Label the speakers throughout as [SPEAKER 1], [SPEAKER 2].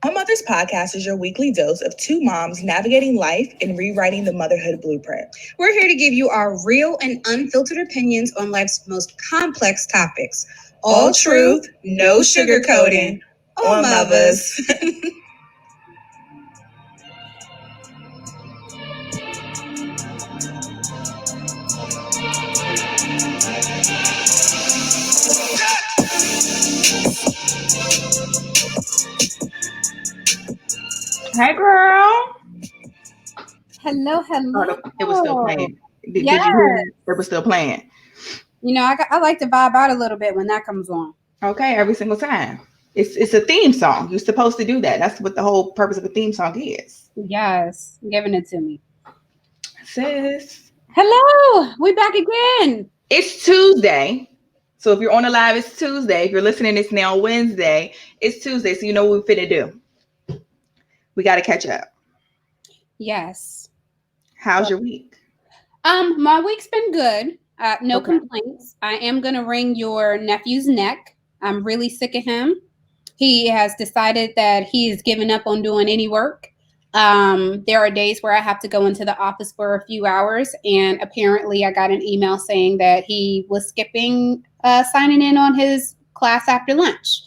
[SPEAKER 1] A Mother's Podcast is your weekly dose of two moms navigating life and rewriting the motherhood blueprint.
[SPEAKER 2] We're here to give you our real and unfiltered opinions on life's most complex topics.
[SPEAKER 1] All truth, no sugarcoating. On Muvas. Hey, girl.
[SPEAKER 2] Hello.
[SPEAKER 1] Oh, it was still playing. Did
[SPEAKER 2] Yes.
[SPEAKER 1] you hear me? It was still playing.
[SPEAKER 2] You know, I like to vibe out a little bit when that comes on.
[SPEAKER 1] Okay, every single time. It's a theme song. You're supposed to do that. That's what the whole purpose of a theme song is.
[SPEAKER 2] Yes, giving it to me.
[SPEAKER 1] Sis.
[SPEAKER 2] Hello, we back again.
[SPEAKER 1] It's Tuesday. So if you're on the live, it's Tuesday. If you're listening, it's now Wednesday. It's Tuesday, so you know what we're finna do. We got to catch up.
[SPEAKER 2] Yes.
[SPEAKER 1] How's your week?
[SPEAKER 2] My week's been good. No
[SPEAKER 1] Okay.
[SPEAKER 2] complaints. I am gonna wring your nephew's neck. I'm really sick of him. He has decided that he is giving up on doing any work. There are days where I have to go into the office for a few hours, and apparently I got an email saying that he was skipping signing in on his class after lunch.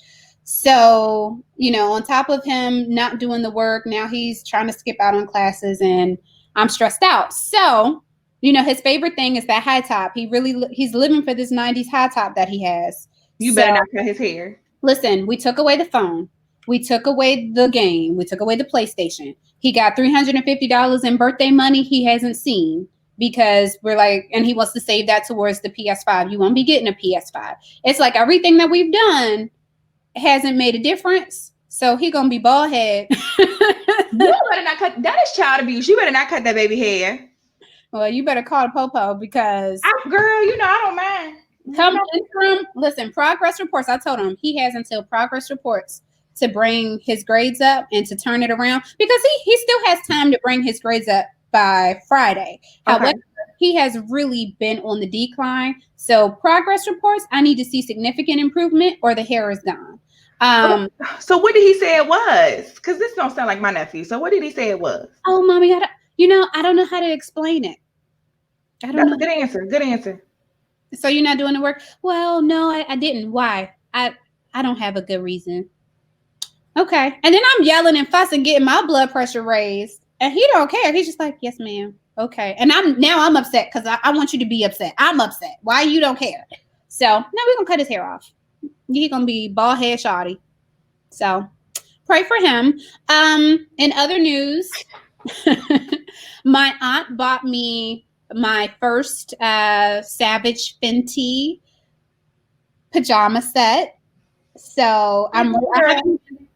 [SPEAKER 2] So, you know, on top of him not doing the work, now he's trying to skip out on classes, and I'm stressed out. So, you know, his favorite thing is that high top. He's living for this 90s high top that he has.
[SPEAKER 1] You better not cut his hair.
[SPEAKER 2] Listen, we took away the phone. We took away the game. We took away the PlayStation. He got $350 in birthday money he hasn't seen because we're like, and he wants to save that towards the PS5. You won't be getting a PS5. It's like everything that we've done hasn't made a difference. So he gonna be bald head.
[SPEAKER 1] You better not cut. That is child abuse. You better not cut that baby hair.
[SPEAKER 2] Well, you better call the popo because
[SPEAKER 1] girl, you know I don't mind.
[SPEAKER 2] Come interim. Listen, progress reports. I told him he has until progress reports to bring his grades up and to turn it around because he still has time to bring his grades up by Friday.
[SPEAKER 1] Okay.
[SPEAKER 2] However, he has really been on the decline. So progress reports, I need to see significant improvement or the hair is gone.
[SPEAKER 1] So what did he say it was? Because this don't sound like my nephew. So what did he say it was?
[SPEAKER 2] Oh, mommy, I don't know how to explain it.
[SPEAKER 1] That's a good answer. Good answer.
[SPEAKER 2] So you're not doing the work? Well, no, I didn't. Why? I don't have a good reason. Okay. And then I'm yelling and fussing, getting my blood pressure raised. And he don't care. He's just like, yes, ma'am. Okay. And I'm upset because I want you to be upset. I'm upset. Why you don't care? So now we're going to cut his hair off. He's going to be bald head shawty. So pray for him. In other news, my aunt bought me my first Savage Fenty pajama set. So I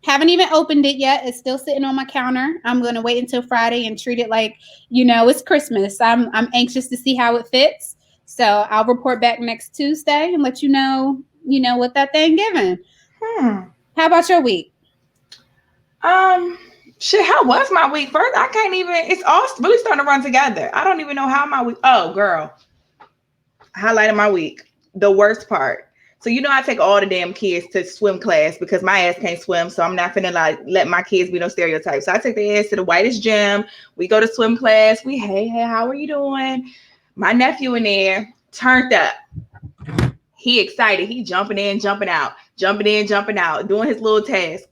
[SPEAKER 2] haven't even opened it yet. It's still sitting on my counter. I'm going to wait until Friday and treat it like, you know, it's Christmas. I'm anxious to see how it fits. So I'll report back next Tuesday and let you know what that thing giving. How about your week?
[SPEAKER 1] Shit, how was my week? First, I can't even, it's all really starting to run together. I don't even know how my week, oh, girl. Highlight of my week. The worst part. So, you know, I take all the damn kids to swim class because my ass can't swim. So I'm not finna like let my kids be no stereotypes. So I take their ass to the whitest gym. We go to swim class. Hey, how are you doing? My nephew in there turned up. He excited. He jumping in, jumping out, jumping in, jumping out, doing his little task.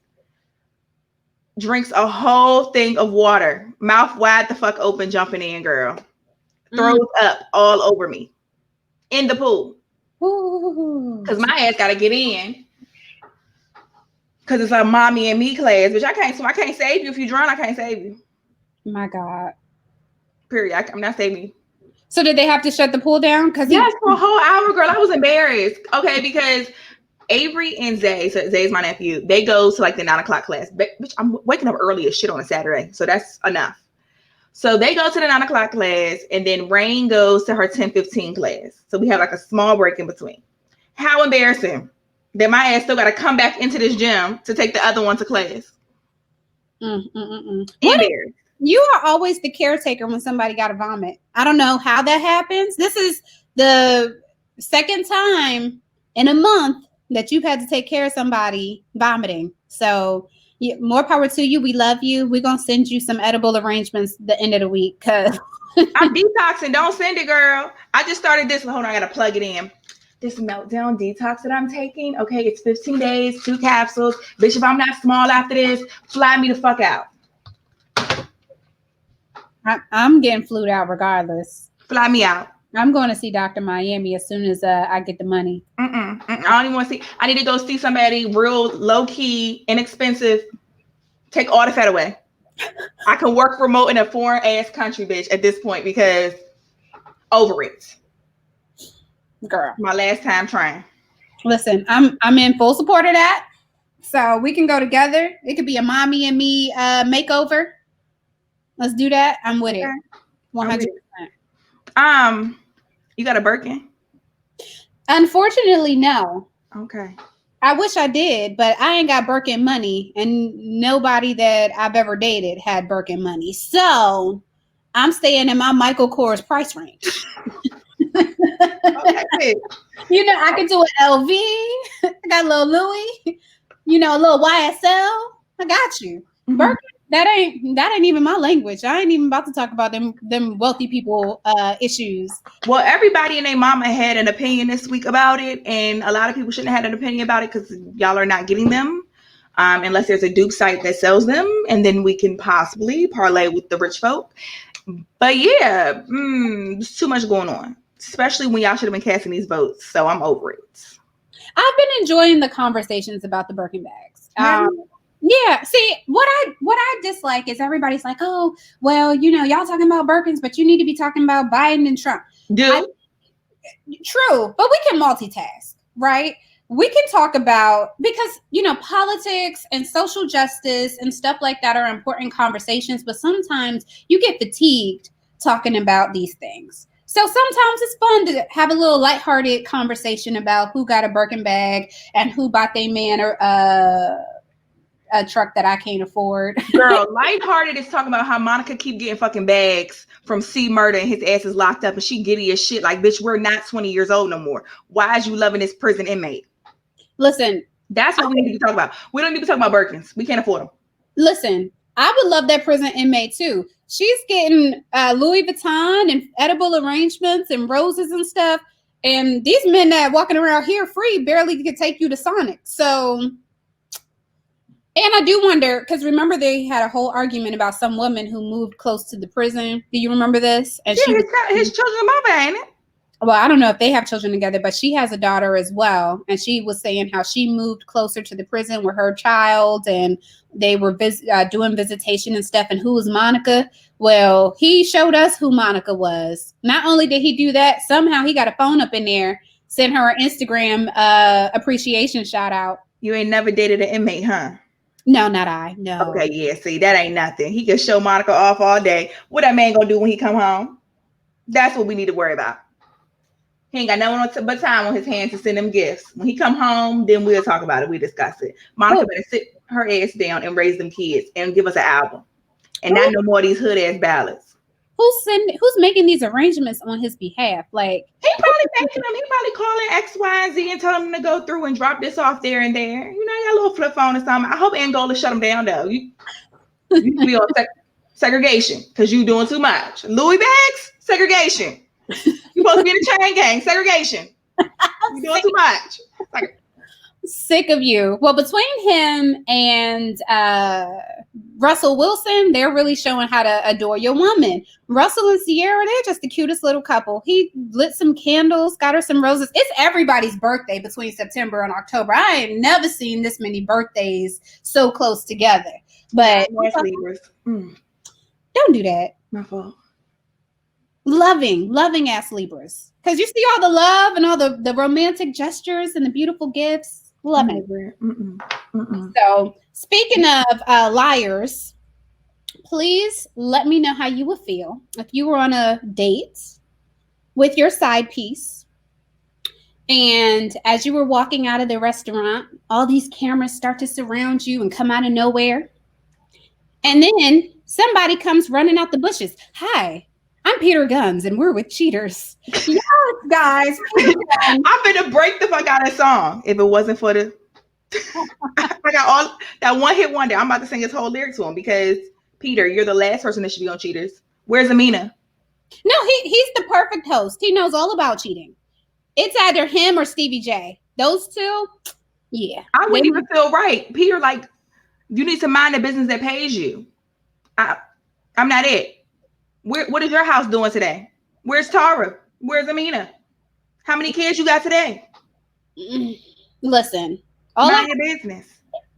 [SPEAKER 1] Drinks a whole thing of water, mouth wide the fuck open, jumping in, girl. Throws up all over me in the pool. Because my ass got to get in. Because it's a mommy and me class, which I can't save you. If you drown, I can't save you.
[SPEAKER 2] My God.
[SPEAKER 1] Period. I'm not saving you.
[SPEAKER 2] So did they have to shut the pool down?
[SPEAKER 1] Yes, for a whole hour, girl. I was embarrassed. Okay, because Avery and Zay, so Zay's my nephew, they go to like the 9 o'clock class. Bitch, I'm waking up early as shit on a Saturday. So that's enough. So they go to the 9 o'clock class, and then Rain goes to her 10:15 class. So we have like a small break in between. How embarrassing that my ass still got to come back into this gym to take the other one to class.
[SPEAKER 2] Embarrassed. You are always the caretaker when somebody got to vomit. I don't know how that happens. This is the second time in a month that you've had to take care of somebody vomiting. So Yeah, more power to you. We love you. We're gonna send you some edible arrangements the end of the week because
[SPEAKER 1] I'm detoxing. Don't send it, girl. I just started this. Hold on, I gotta plug it in. This meltdown detox that I'm taking. Okay, it's 15 days, 2 capsules. Bitch, if I'm not small after this, fly me the fuck out.
[SPEAKER 2] I'm getting flued out regardless.
[SPEAKER 1] Fly me out.
[SPEAKER 2] I'm going to see Dr. Miami as soon as I get the money.
[SPEAKER 1] I don't even want to see. I need to go see somebody real low key, inexpensive. Take all the fat away. I can work remote in a foreign ass country, bitch, at this point because over it.
[SPEAKER 2] Girl.
[SPEAKER 1] My last time trying.
[SPEAKER 2] Listen, I'm in full support of that. So we can go together. It could be a mommy and me makeover. Let's do that. I'm with it. 100%.
[SPEAKER 1] You got a Birkin?
[SPEAKER 2] Unfortunately, no.
[SPEAKER 1] Okay.
[SPEAKER 2] I wish I did, but I ain't got Birkin money, and nobody that I've ever dated had Birkin money. So I'm staying in my Michael Kors price range.
[SPEAKER 1] Okay.
[SPEAKER 2] You know, I can do an LV. I got a little Louis. You know, a little YSL. I got you.
[SPEAKER 1] Mm-hmm.
[SPEAKER 2] Birkin. That ain't even my language. I ain't even about to talk about them wealthy people issues.
[SPEAKER 1] Well, everybody and their mama had an opinion this week about it, and a lot of people shouldn't have had an opinion about it because y'all are not getting them unless there's a dupe site that sells them, and then we can possibly parlay with the rich folk. But yeah, there's too much going on, especially when y'all should have been casting these votes. So I'm over it.
[SPEAKER 2] I've been enjoying the conversations about the Birkin bags. Yeah. See, what I dislike is everybody's like, oh, well, you know, y'all talking about Birkins, but you need to be talking about Biden and Trump. True, but we can multitask, right? We can talk about, because, you know, politics and social justice and stuff like that are important conversations, but sometimes you get fatigued talking about these things. So sometimes it's fun to have a little lighthearted conversation about who got a Birkin bag and who bought their man a truck that I can't afford.
[SPEAKER 1] Girl, lighthearted is talking about how Monica keep getting fucking bags from C Murder and his ass is locked up and she giddy as shit. Like, bitch, we're not 20 years old no more. Why is you loving this prison inmate?
[SPEAKER 2] Listen.
[SPEAKER 1] That's what we need to talk about. We don't need to talk about Birkins. We can't afford them.
[SPEAKER 2] Listen, I would love that prison inmate too. She's getting Louis Vuitton and edible arrangements and roses and stuff. And these men that walking around here free barely could take you to Sonic. So... And I do wonder, because remember they had a whole argument about some woman who moved close to the prison. Do you remember this? And
[SPEAKER 1] yeah, his children's mother, ain't it?
[SPEAKER 2] Well, I don't know if they have children together, but she has a daughter as well. And she was saying how she moved closer to the prison with her child, and they were doing visitation and stuff. And who was Monica? Well, he showed us who Monica was. Not only did he do that, somehow he got a phone up in there, sent her an Instagram appreciation shout out.
[SPEAKER 1] You ain't never dated an inmate, huh?
[SPEAKER 2] No, not I. No.
[SPEAKER 1] Okay, yeah. See, that ain't nothing. He can show Monica off all day. What that man gonna do when he come home? That's what we need to worry about. He ain't got no one but time on his hands to send them gifts. When he come home, then we'll talk about it. We discuss it. Monica better sit her ass down and raise them kids and give us an album. And not no more of these hood ass ballads.
[SPEAKER 2] Who's making these arrangements on his behalf? Like,
[SPEAKER 1] he probably making them. He probably calling X, Y, and Z and telling them to go through and drop this off there and there. You know, you got a little flip phone or something. I hope Angola shut him down though. You be on segregation because you doing too much. Louis bags, segregation. You supposed to be in the chain gang, segregation. You doing too much.
[SPEAKER 2] Sick of you. Well, between him and Russell Wilson, they're really showing how to adore your woman. Russell and Sierra, they're just the cutest little couple. He lit some candles, got her some roses. It's everybody's birthday between September and October. I ain't never seen this many birthdays so close together. But don't do that.
[SPEAKER 1] My fault.
[SPEAKER 2] Loving ass Libras. Because you see all the love and all the romantic gestures and the beautiful gifts. Love it. So, speaking of liars, please let me know how you would feel if you were on a date with your side piece, and as you were walking out of the restaurant, all these cameras start to surround you and come out of nowhere, and then somebody comes running out the bushes. Hi, I'm Peter Guns, and we're with Cheaters. Yes, guys.
[SPEAKER 1] I'm gonna break the fuck out of that song if it wasn't for the. I got all that one hit wonder. I'm about to sing his whole lyric to him because Peter, you're the last person that should be on Cheaters. Where's Amina?
[SPEAKER 2] No, he's the perfect host. He knows all about cheating. It's either him or Stevie J. Those two, yeah.
[SPEAKER 1] I wouldn't even feel right. Peter, like, you need to mind the business that pays you. I'm not it. What is your house doing today? Where's Tara? Where's Amina? How many kids you got today?
[SPEAKER 2] Listen,
[SPEAKER 1] mind your business.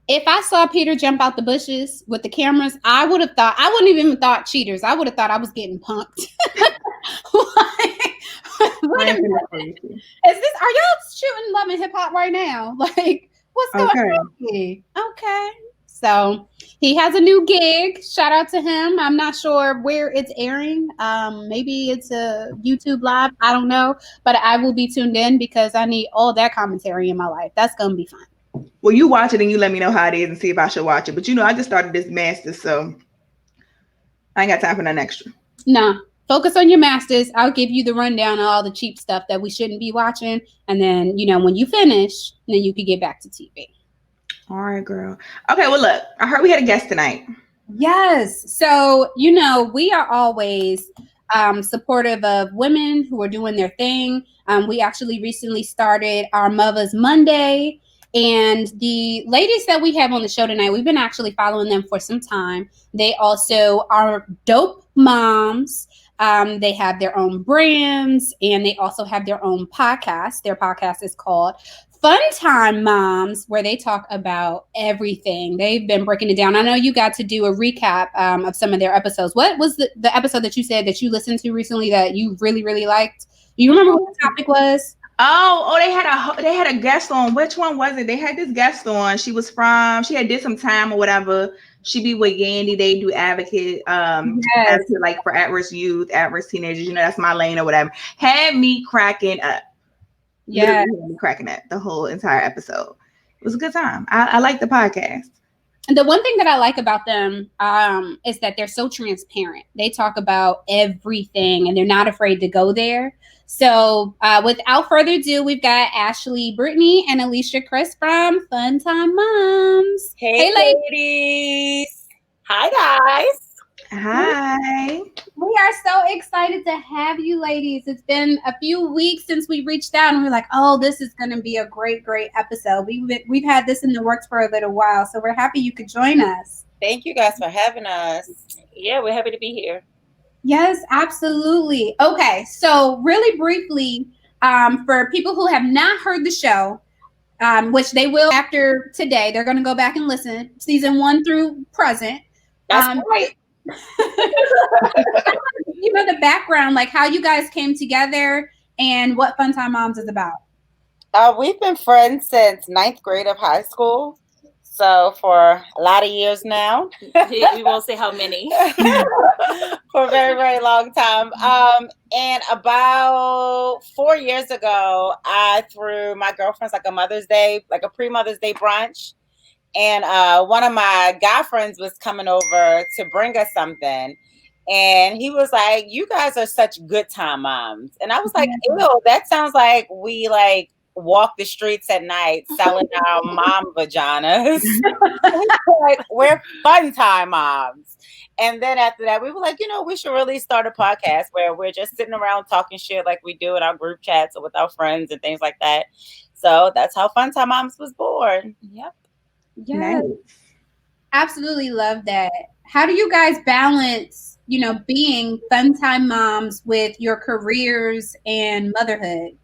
[SPEAKER 2] If I saw Peter jump out the bushes with the cameras, I would have thought, I wouldn't even thought cheaters. I would have thought I was getting punked. Wait a minute. Are y'all shooting Love and Hip Hop right now? Like, what's going on here? Okay. So he has a new gig. Shout out to him. I'm not sure where it's airing. Maybe it's a YouTube live. I don't know. But I will be tuned in because I need all that commentary in my life. That's going to be fun.
[SPEAKER 1] Well, you watch it and you let me know how it is and see if I should watch it. But I just started this master's, so I ain't got time for nothing extra.
[SPEAKER 2] Nah, focus on your masters. I'll give you the rundown of all the cheap stuff that we shouldn't be watching. And then, when you finish, then you can get back to TV.
[SPEAKER 1] All right, girl. Okay, well, look, I heard we had a guest tonight.
[SPEAKER 2] Yes. So, we are always supportive of women who are doing their thing. We actually recently started our Muvas Monday. And the ladies that we have on the show tonight, we've been actually following them for some time. They also are dope moms. They have their own brands and they also have their own podcast. Their podcast is called Fun Time Moms, where they talk about everything. They've been breaking it down. I know you got to do a recap of some of their episodes. What was the episode that you said that you listened to recently that you really, really liked? Do you remember what the topic was?
[SPEAKER 1] Oh, they had a guest on. Which one was it? They had this guest on. She had did some time or whatever. She be with Yandy. They do advocate, advocate like for at-risk youth, at-risk teenagers. That's my lane or whatever. Had me cracking up. Yeah, cracking up the whole entire episode. It was a good time. I like the podcast.
[SPEAKER 2] And the one thing that I like about them is that they're so transparent. They talk about everything and they're not afraid to go there. So without further ado, we've got Ashley, Brittany, and Alicia Chris from Fun Time Moms.
[SPEAKER 3] Hey ladies. Hi, guys.
[SPEAKER 1] Hi.
[SPEAKER 2] We are so excited to have you ladies. It's been a few weeks since we reached out and we're like, oh, this is going to be a great, great episode. We've had this in the works for a little while, so we're happy you could join us.
[SPEAKER 3] Thank you guys for having us. Yeah, we're happy to be here.
[SPEAKER 2] Yes, absolutely. Okay, so really briefly, for people who have not heard the show, which they will after today, they're going to go back and listen, season 1 through present.
[SPEAKER 3] That's right.
[SPEAKER 2] The background, like how you guys came together and what Fun Time Moms is about.
[SPEAKER 3] We've been friends since 9th grade of high school. So for a lot of years now.
[SPEAKER 4] We won't say how many.
[SPEAKER 3] For a very, very long time. And about 4 years ago, I threw my girlfriends like a Mother's Day, like a pre-Mother's Day brunch. And one of my guy friends was coming over to bring us something. And he was like, you guys are such good time moms. And I was like, ew, that sounds like we like walk the streets at night selling our mom vaginas. Like, we're fun time moms. And then after that, we were like, we should really start a podcast where we're just sitting around talking shit like we do in our group chats or with our friends and things like that. So that's how Fun Time Moms was born. Yep.
[SPEAKER 2] Yes. Nice. Absolutely love that. How do you guys balance, being Fun Time Moms with your careers and motherhood?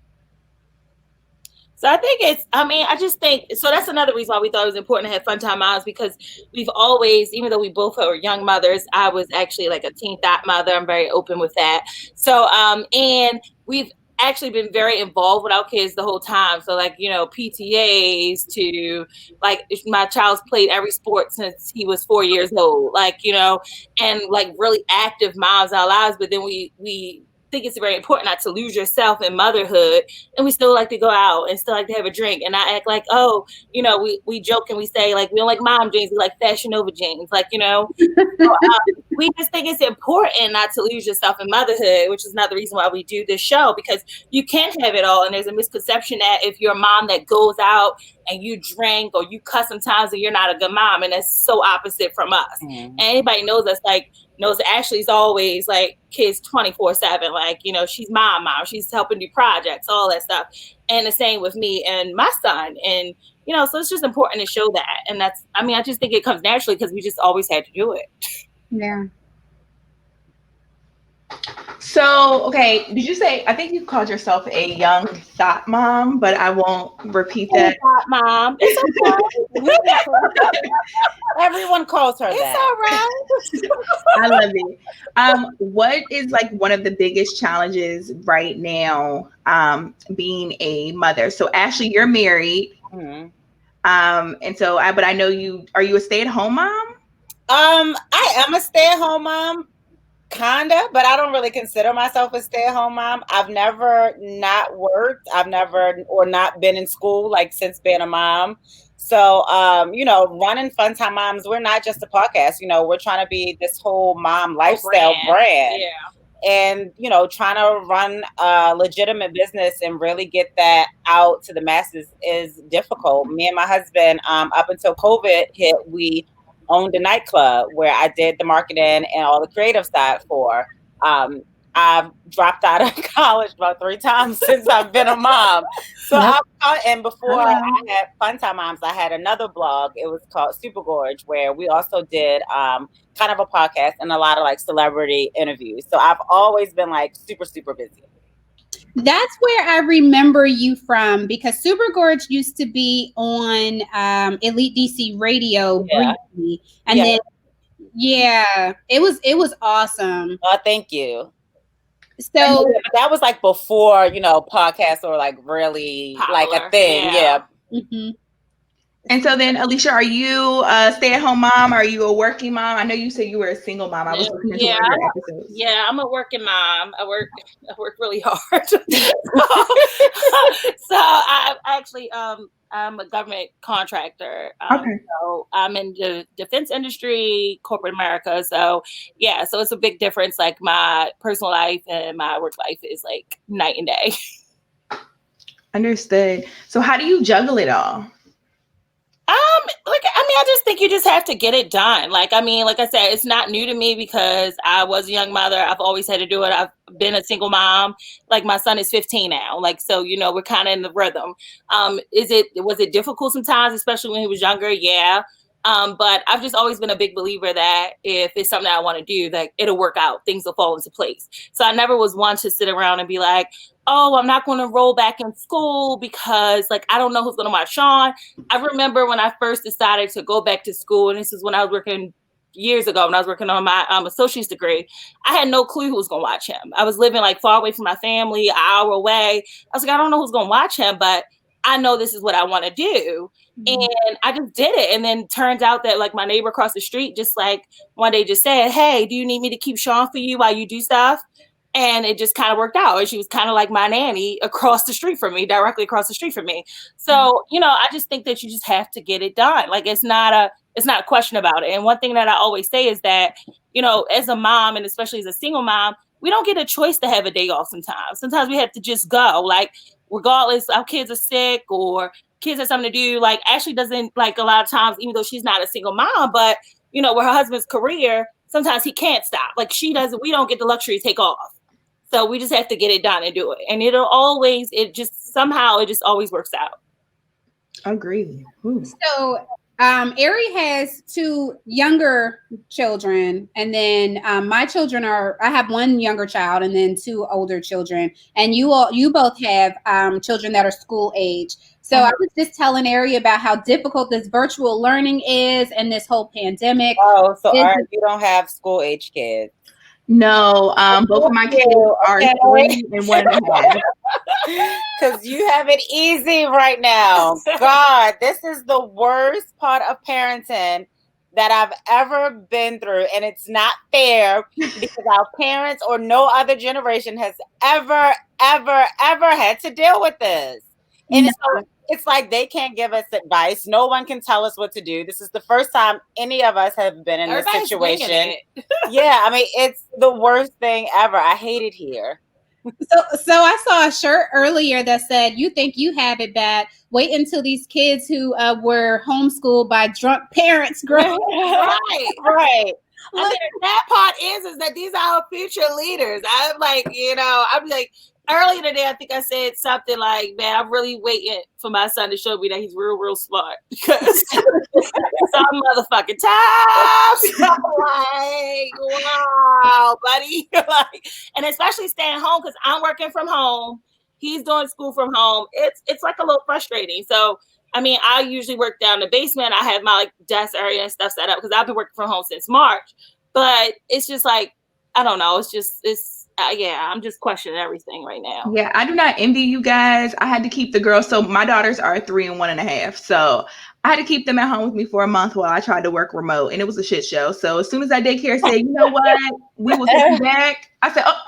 [SPEAKER 4] So I think I just think, so that's another reason why we thought it was important to have Fun Time Moms, because we've always, even though we both are young mothers, I was actually like a teen thought mother. I'm very open with that. So, and we've actually been very involved with our kids the whole time. So like, PTAs to like, my child's played every sport since he was 4 years old, like, and like really active moms in our lives. But then we think it's very important not to lose yourself in motherhood, and we still like to go out and still like to have a drink and not act like, oh, you know, we joke and we say like we don't like mom jeans, we like Fashion Nova jeans, like, you know. We just think it's important not to lose yourself in motherhood, which is another reason why we do this show, because you can't have it all, and there's a misconception that if you're a mom that goes out and you drink or you cuss sometimes, and you're not a good mom, and that's so opposite from us. And anybody knows us, like, knows Ashley's always like kids 24/7, like, you know, she's mom, she's helping do projects, all that stuff. And the same with me and my son. And, you know, so it's just important to show that. And that's, I mean, I just think it comes naturally because we just always had to do it.
[SPEAKER 2] Yeah.
[SPEAKER 1] So, okay, did you say, I think you called yourself a young thought mom, but I won't repeat that.
[SPEAKER 4] Thought mom. It's okay.
[SPEAKER 3] Everyone calls her
[SPEAKER 4] It's
[SPEAKER 3] that.
[SPEAKER 4] all right.
[SPEAKER 1] I love it. What is like one of the biggest challenges right now, being a mother? So Ashley, you're married.
[SPEAKER 3] Mm-hmm.
[SPEAKER 1] And so but I know are you a stay-at-home mom?
[SPEAKER 3] I am a stay-at-home mom, kinda, but I don't really consider myself a stay-at-home mom. I've never not worked. I've never or not been in school like since being a mom. So, you know, running Fun Time Moms, we're not just a podcast. You know, we're trying to be this whole mom lifestyle brand.
[SPEAKER 4] Yeah.
[SPEAKER 3] And, you know, trying to run a legitimate business and really get that out to the masses is difficult. Me and my husband, up until COVID hit, we owned a nightclub where I did the marketing and all the creative side for. I've dropped out of college about 3 times since I've been a mom. So and before I had Fun Time Moms, I had another blog. It was called Super Gorge, where we also did kind of a podcast and a lot of like celebrity interviews. So I've always been like super, super busy.
[SPEAKER 2] That's where I remember you from, because Super Gorge used to be on Elite DC Radio briefly, and then it was awesome.
[SPEAKER 3] Oh, thank you.
[SPEAKER 2] So
[SPEAKER 3] that was like before, you know, podcasts were like really popular, like a thing. Yeah.
[SPEAKER 2] Mm-hmm.
[SPEAKER 1] And so then, Alicia, are you a stay-at-home mom? Are you a working mom? I know you said you were a single mom. I was looking into one of your episodes.
[SPEAKER 4] Yeah, I'm a working mom. I work really hard. So I actually I'm a government contractor.
[SPEAKER 1] Okay.
[SPEAKER 4] So I'm in the defense industry, corporate America. So yeah, so it's a big difference. Like my personal life and my work life is like night and day.
[SPEAKER 1] Understood. So how do you juggle it all?
[SPEAKER 4] I just think you just have to get it done. Like I said, it's not new to me because I was a young mother. I've always had to do it. I've been a single mom. Like my son is 15 now. Like, so, you know, we're kind of in the rhythm. Was it difficult sometimes, especially when he was younger? Yeah. But I've just always been a big believer that if it's something I want to do, that it'll work out. Things will fall into place. So I never was one to sit around and be like, oh, I'm not going to roll back in school because like, I don't know who's going to watch Sean. I remember when I first decided to go back to school, and this is when I was working years ago, when I was working on my associate's degree, I had no clue who was going to watch him. I was living like far away from my family, an hour away. I was like, I don't know who's going to watch him, but I know this is what I want to do. And I just did it. And then turns out that like my neighbor across the street, just like one day just said, hey, do you need me to keep Sean for you while you do stuff? And it just kind of worked out. And she was kind of like my nanny across the street from me, directly across the street from me. So, you know, I just think that you just have to get it done. Like it's not a question about it. And one thing that I always say is that, you know, as a mom, and especially as a single mom, we don't get a choice to have a day off sometimes. Sometimes we have to just go. Like, regardless, our kids are sick or kids have something to do. Like, Ashley doesn't, like, a lot of times, even though she's not a single mom, but, you know, with her husband's career, sometimes he can't stop. Like, we don't get the luxury to take off. So we just have to get it done and do it. And it just always works out.
[SPEAKER 1] Agreed.
[SPEAKER 2] So Ari has 2 younger children, and then my children I have 1 younger child and then 2 older children, and you both have children that are school age. So I was just telling Ari about how difficult this virtual learning is and this whole pandemic.
[SPEAKER 3] Oh, so Ari, you don't have school age kids?
[SPEAKER 1] No, both of my kids are 3 and 1.5.
[SPEAKER 3] Because you have it easy right now. God, this is the worst part of parenting, that I've ever been through, and it's not fair because our parents or no other generation has ever had to deal with this. And it's like they can't give us advice. No one can tell us what to do. This is the first time any of us have been in this situation. Yeah, I mean, it's the worst thing ever. I hate it here.
[SPEAKER 2] So I saw a shirt earlier that said, "You think you have it bad? Wait until these kids who were homeschooled by drunk parents grow."
[SPEAKER 3] Right.
[SPEAKER 4] I mean, that part is that these are our future leaders. I'm like, I'm like, earlier today, I think I said something like, man, I'm really waiting for my son to show me that he's real smart because some motherfucking times. I'm like, wow, buddy. Like, and especially staying home because I'm working from home. He's doing school from home. It's like a little frustrating. So, I mean, I usually work down the basement. I have my desk area and stuff set up because I've been working from home since March. But it's just like, I don't know. I'm just questioning everything right now.
[SPEAKER 1] Yeah, I do not envy you guys. I had to keep the girls. So my daughters are 3 and 1.5. So I had to keep them at home with me for a month while I tried to work remote, and it was a shit show. So as soon as that daycare said, you know what, we will take you back, I said, oh,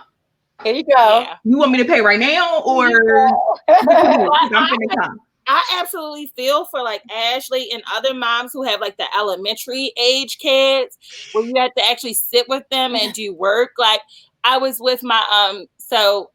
[SPEAKER 3] here you go.
[SPEAKER 4] Yeah.
[SPEAKER 1] You want me to pay right now, or I'm gonna come?
[SPEAKER 4] I absolutely feel for like Ashley and other moms who have like the elementary age kids where you have to actually sit with them and do work. Like I was with my so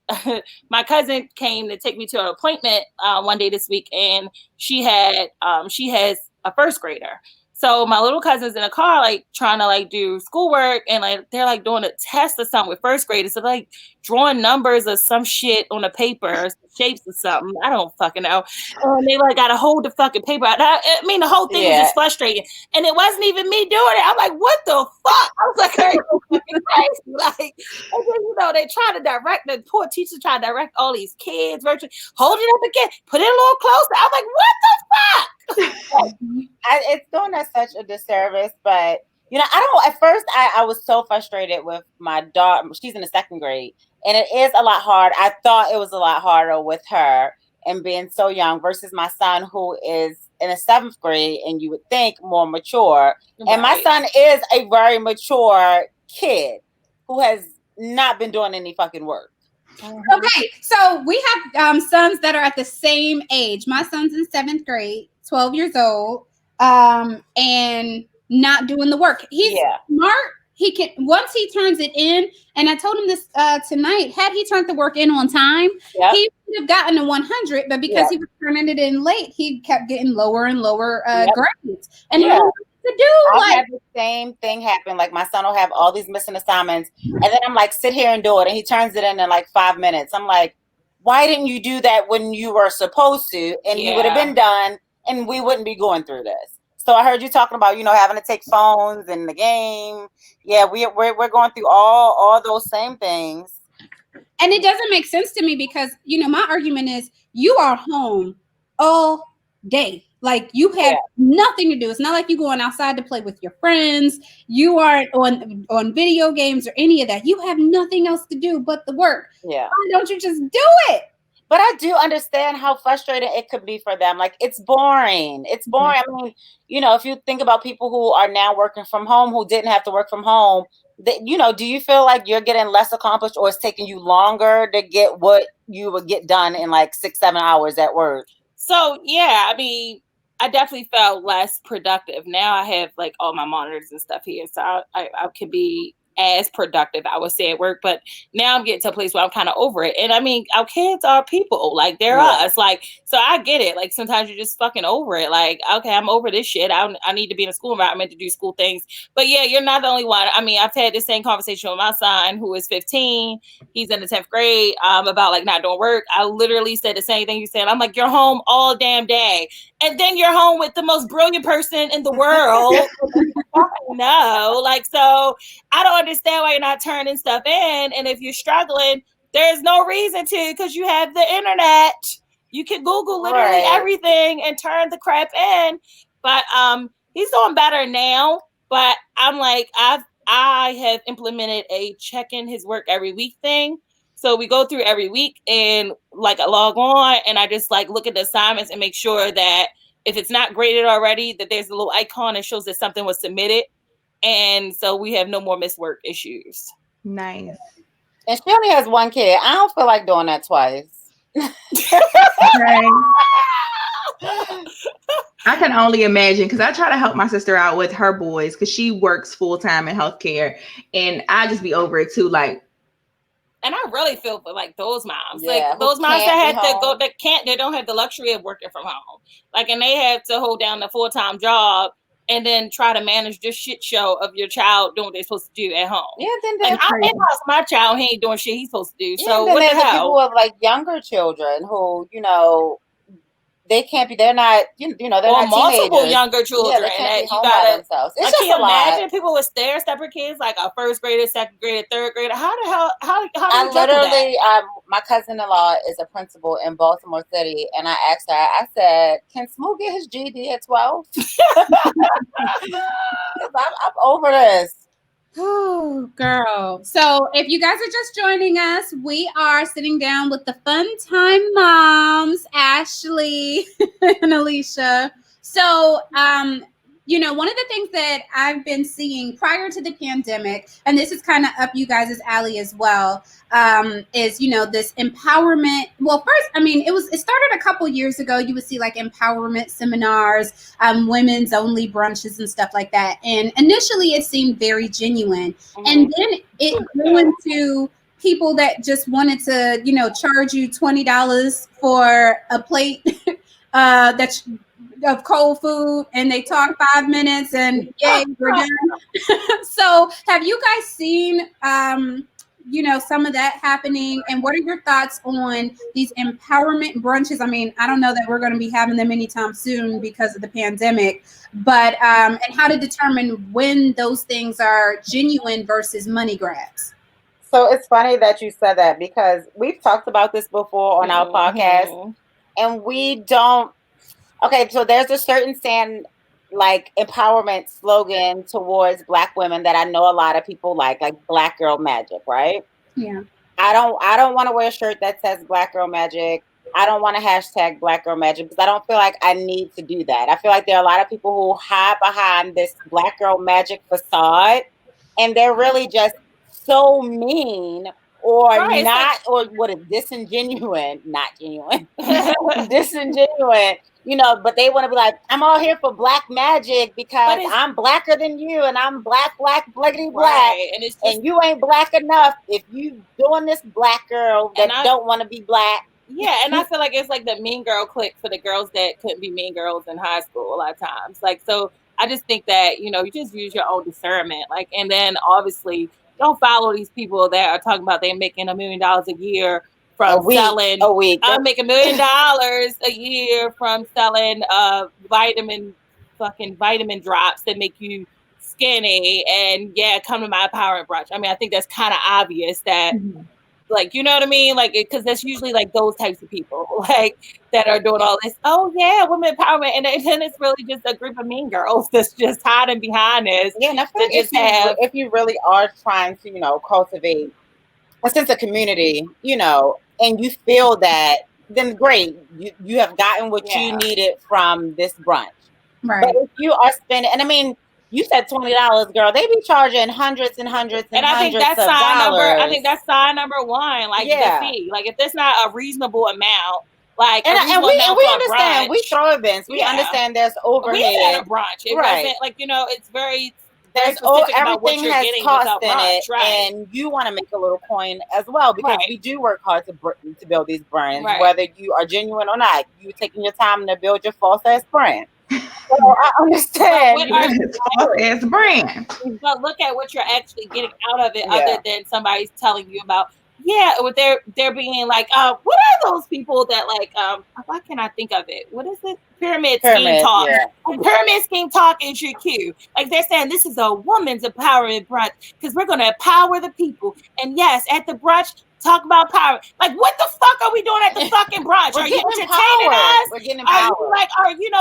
[SPEAKER 4] my cousin came to take me to an appointment one day this week, and she has a first grader. So my little cousin's in a car, like trying to like do schoolwork, and like they're like doing a test or something with first graders. So like drawing numbers or some shit on a paper, shapes or something. I don't fucking know. And they like got to hold the fucking paper. I mean, the whole thing was just frustrating. And it wasn't even me doing it. I'm like, what the fuck? I was like, are you fucking crazy? Like, and then, they try to direct, the poor teacher trying to direct all these kids virtually. Hold it up again. Put it a little closer. I'm like, what the fuck?
[SPEAKER 3] It's doing us such a disservice, but at first I was so frustrated with my daughter. She's in the 2nd grade, and it is a lot hard. I thought it was a lot harder with her and being so young versus my son, who is in the 7th grade, and you would think more mature. Right. And my son is a very mature kid who has not been doing any fucking work.
[SPEAKER 2] Okay, so we have sons that are at the same age. My son's in 7th grade, 12 years old, and not doing the work. He's smart. He can, once he turns it in, and I told him this tonight, had he turned the work in on time, he would have gotten a 100, but because he was turning it in late, he kept getting lower and lower grades. And he didn't know what to do.
[SPEAKER 3] I had the same thing happen. Like my son will have all these missing assignments, and then I'm like, sit here and do it, and he turns it in like 5 minutes. I'm like, why didn't you do that when you were supposed to? And you would have been done, and we wouldn't be going through this. So I heard you talking about, having to take phones in the game. Yeah, we're going through all those same things.
[SPEAKER 2] And it doesn't make sense to me because, my argument is you are home all day. Like you have nothing to do. It's not like you going outside to play with your friends. You aren't on video games or any of that. You have nothing else to do but the work.
[SPEAKER 3] Yeah.
[SPEAKER 2] Why don't you just do it?
[SPEAKER 3] But I do understand how frustrating it could be for them. Like, it's boring. It's boring. I mean, if you think about people who are now working from home, who didn't have to work from home, do you feel like you're getting less accomplished, or it's taking you longer to get what you would get done in like 6-7 hours at work?
[SPEAKER 4] So, yeah, I mean, I definitely felt less productive. Now I have like all my monitors and stuff here. So I can be as productive, I would say, at work. But now I'm getting to a place where I'm kind of over it. And I mean, our kids are people, like they're us. Like, so I get it. Like sometimes you're just fucking over it. Like, okay, I'm over this shit. I need to be in a school environment to do school things. But yeah, you're not the only one. I mean, I've had the same conversation with my son, who is 15. He's in the 10th grade, about like not doing work. I literally said the same thing you said. I'm like, you're home all damn day. And then you're home with the most brilliant person in the world. No, like, so I don't understand why you're not turning stuff in. And if you're struggling, there's no reason to, because you have the internet. You can Google literally everything and turn the crap in. But he's doing better now. But I'm like, I have implemented a check-in his work every week thing. So we go through every week and like I log on and I just like look at the assignments and make sure that if it's not graded already, that there's a little icon that shows that something was submitted. And so we have no more missed work issues.
[SPEAKER 1] Nice.
[SPEAKER 3] And she only has one kid. I don't feel like doing that twice.
[SPEAKER 1] Right. I can only imagine, because I try to help my sister out with her boys because she works full time in healthcare, and I just be over it too. Like,
[SPEAKER 4] and I really feel for like those moms,
[SPEAKER 3] Yeah,
[SPEAKER 4] like those moms that
[SPEAKER 3] can't
[SPEAKER 4] had
[SPEAKER 3] be
[SPEAKER 4] to go,
[SPEAKER 3] home.
[SPEAKER 4] they don't have the luxury of working from home, like, and they have to hold down the full-time job and then try to manage this shit show of your child doing what they're supposed to do at home.
[SPEAKER 3] Yeah, then
[SPEAKER 4] Like,
[SPEAKER 3] there's
[SPEAKER 4] I lost my child, he ain't doing shit he's supposed to do.
[SPEAKER 3] yeah,
[SPEAKER 4] So
[SPEAKER 3] then
[SPEAKER 4] what the
[SPEAKER 3] there's the
[SPEAKER 4] hell?
[SPEAKER 3] people with like younger children who, you know, they can't be. They're not. You know, they're
[SPEAKER 4] Or
[SPEAKER 3] not
[SPEAKER 4] multiple
[SPEAKER 3] teenagers.
[SPEAKER 4] younger children
[SPEAKER 3] Yeah, they can't
[SPEAKER 4] that
[SPEAKER 3] be
[SPEAKER 4] you
[SPEAKER 3] home by
[SPEAKER 4] gotta.
[SPEAKER 3] themselves. It's
[SPEAKER 4] Like,
[SPEAKER 3] just
[SPEAKER 4] can you
[SPEAKER 3] a lot.
[SPEAKER 4] imagine people with stair-stepper kids, like a first grader, second grader, third grader? How the hell? How do
[SPEAKER 3] I
[SPEAKER 4] you juggle that?
[SPEAKER 3] literally, my cousin-in-law is a principal in Baltimore City, and I asked her. I said, "Can Smooth get his GED at 12?" I'm over this.
[SPEAKER 2] Oh, girl. So if you guys are just joining us, we are sitting down with the Fun Time Moms, Ashley and Alicia. So, you know, one of the things that I've been seeing prior to the pandemic, and this is kind of up you guys' alley as well, is, you know, this empowerment. Well, first, I mean, it started a couple years ago. You would see like empowerment seminars, women's only brunches and stuff like that. And initially it seemed very genuine. And then it grew into people that just wanted to, you know, charge you $20 for a plate of cold food, and they talk 5 minutes and yay, we're done. So have you guys seen you know, some of that happening, and what are your thoughts on these empowerment brunches? I mean, I don't know that we're going to be having them anytime soon because of the pandemic, but and how to determine when those things are genuine versus money grabs.
[SPEAKER 3] So it's funny that you said that, because we've talked about this before on our podcast, and we don't. Okay, so there's a certain like empowerment slogan towards Black women that I know a lot of people like Black Girl Magic, right?
[SPEAKER 2] Yeah.
[SPEAKER 3] I don't want to wear a shirt that says Black Girl Magic. I don't want to hashtag Black Girl Magic because I don't feel like I need to do that. I feel like there are a lot of people who hide behind this Black Girl Magic facade, and they're really just so mean or
[SPEAKER 4] Right,
[SPEAKER 3] not, or what is disingenuous, not genuine, disingenuous. You know, but they want to be like, I'm all here for Black magic because I'm blacker than you, and I'm black, blackity black,
[SPEAKER 4] right. And it's just,
[SPEAKER 3] and you ain't black enough if you doing this Black girl that don't want to be black.
[SPEAKER 4] Yeah, and I feel like it's like the mean girl clique for the girls that couldn't be mean girls in high school a lot of times. Like, so I just think that, you know, you just use your own discernment. Like, and then obviously don't follow these people that are talking about they're making $1 million a year from selling
[SPEAKER 3] a week.
[SPEAKER 4] I make $1 million a year from selling vitamin drops that make you skinny, and yeah, come to my empowerment brunch. I mean, I think that's kind of obvious that like, you know what I mean? Like, because that's usually like those types of people like that are doing all this. Oh yeah, women empowerment, and then it's really just a group of mean girls that's just hiding behind this.
[SPEAKER 3] Yeah, and I feel like if you really are trying to, you know, cultivate a sense of community, you know, and you feel that, then great, you have gotten what you needed from this brunch.
[SPEAKER 2] Right.
[SPEAKER 3] But if you are spending, and I mean, you said $20, girl, they be charging hundreds and hundreds and
[SPEAKER 4] I think
[SPEAKER 3] hundreds
[SPEAKER 4] that's
[SPEAKER 3] of dollars.
[SPEAKER 4] I think that's sign number one. Like, the fee. Like, if there's not a reasonable amount, like,
[SPEAKER 3] and we understand,
[SPEAKER 4] brunch,
[SPEAKER 3] we throw events, we understand there's overhead.
[SPEAKER 4] We had a brunch. It wasn't like, you know, it's very.
[SPEAKER 3] There's everything has cost in it, and you want to make a little coin as well, because we do work hard to build these brands, whether you are genuine or not. You taking your time to build your false ass brand. So I understand.
[SPEAKER 1] False ass brand.
[SPEAKER 4] But look at what you're actually getting out of it, other than somebody's telling you about. Yeah, they're being like, what are those people that like, why can I think of it? What is it? Pyramid scheme talk. Yeah. Pyramid scheme talk is your cue. Like, they're saying this is a woman's empowerment brunch because we're going to empower the people. And yes, at the brunch, talk about power. Like, what the fuck are we doing at the fucking brunch? Are you entertaining us?
[SPEAKER 3] We're getting empowered.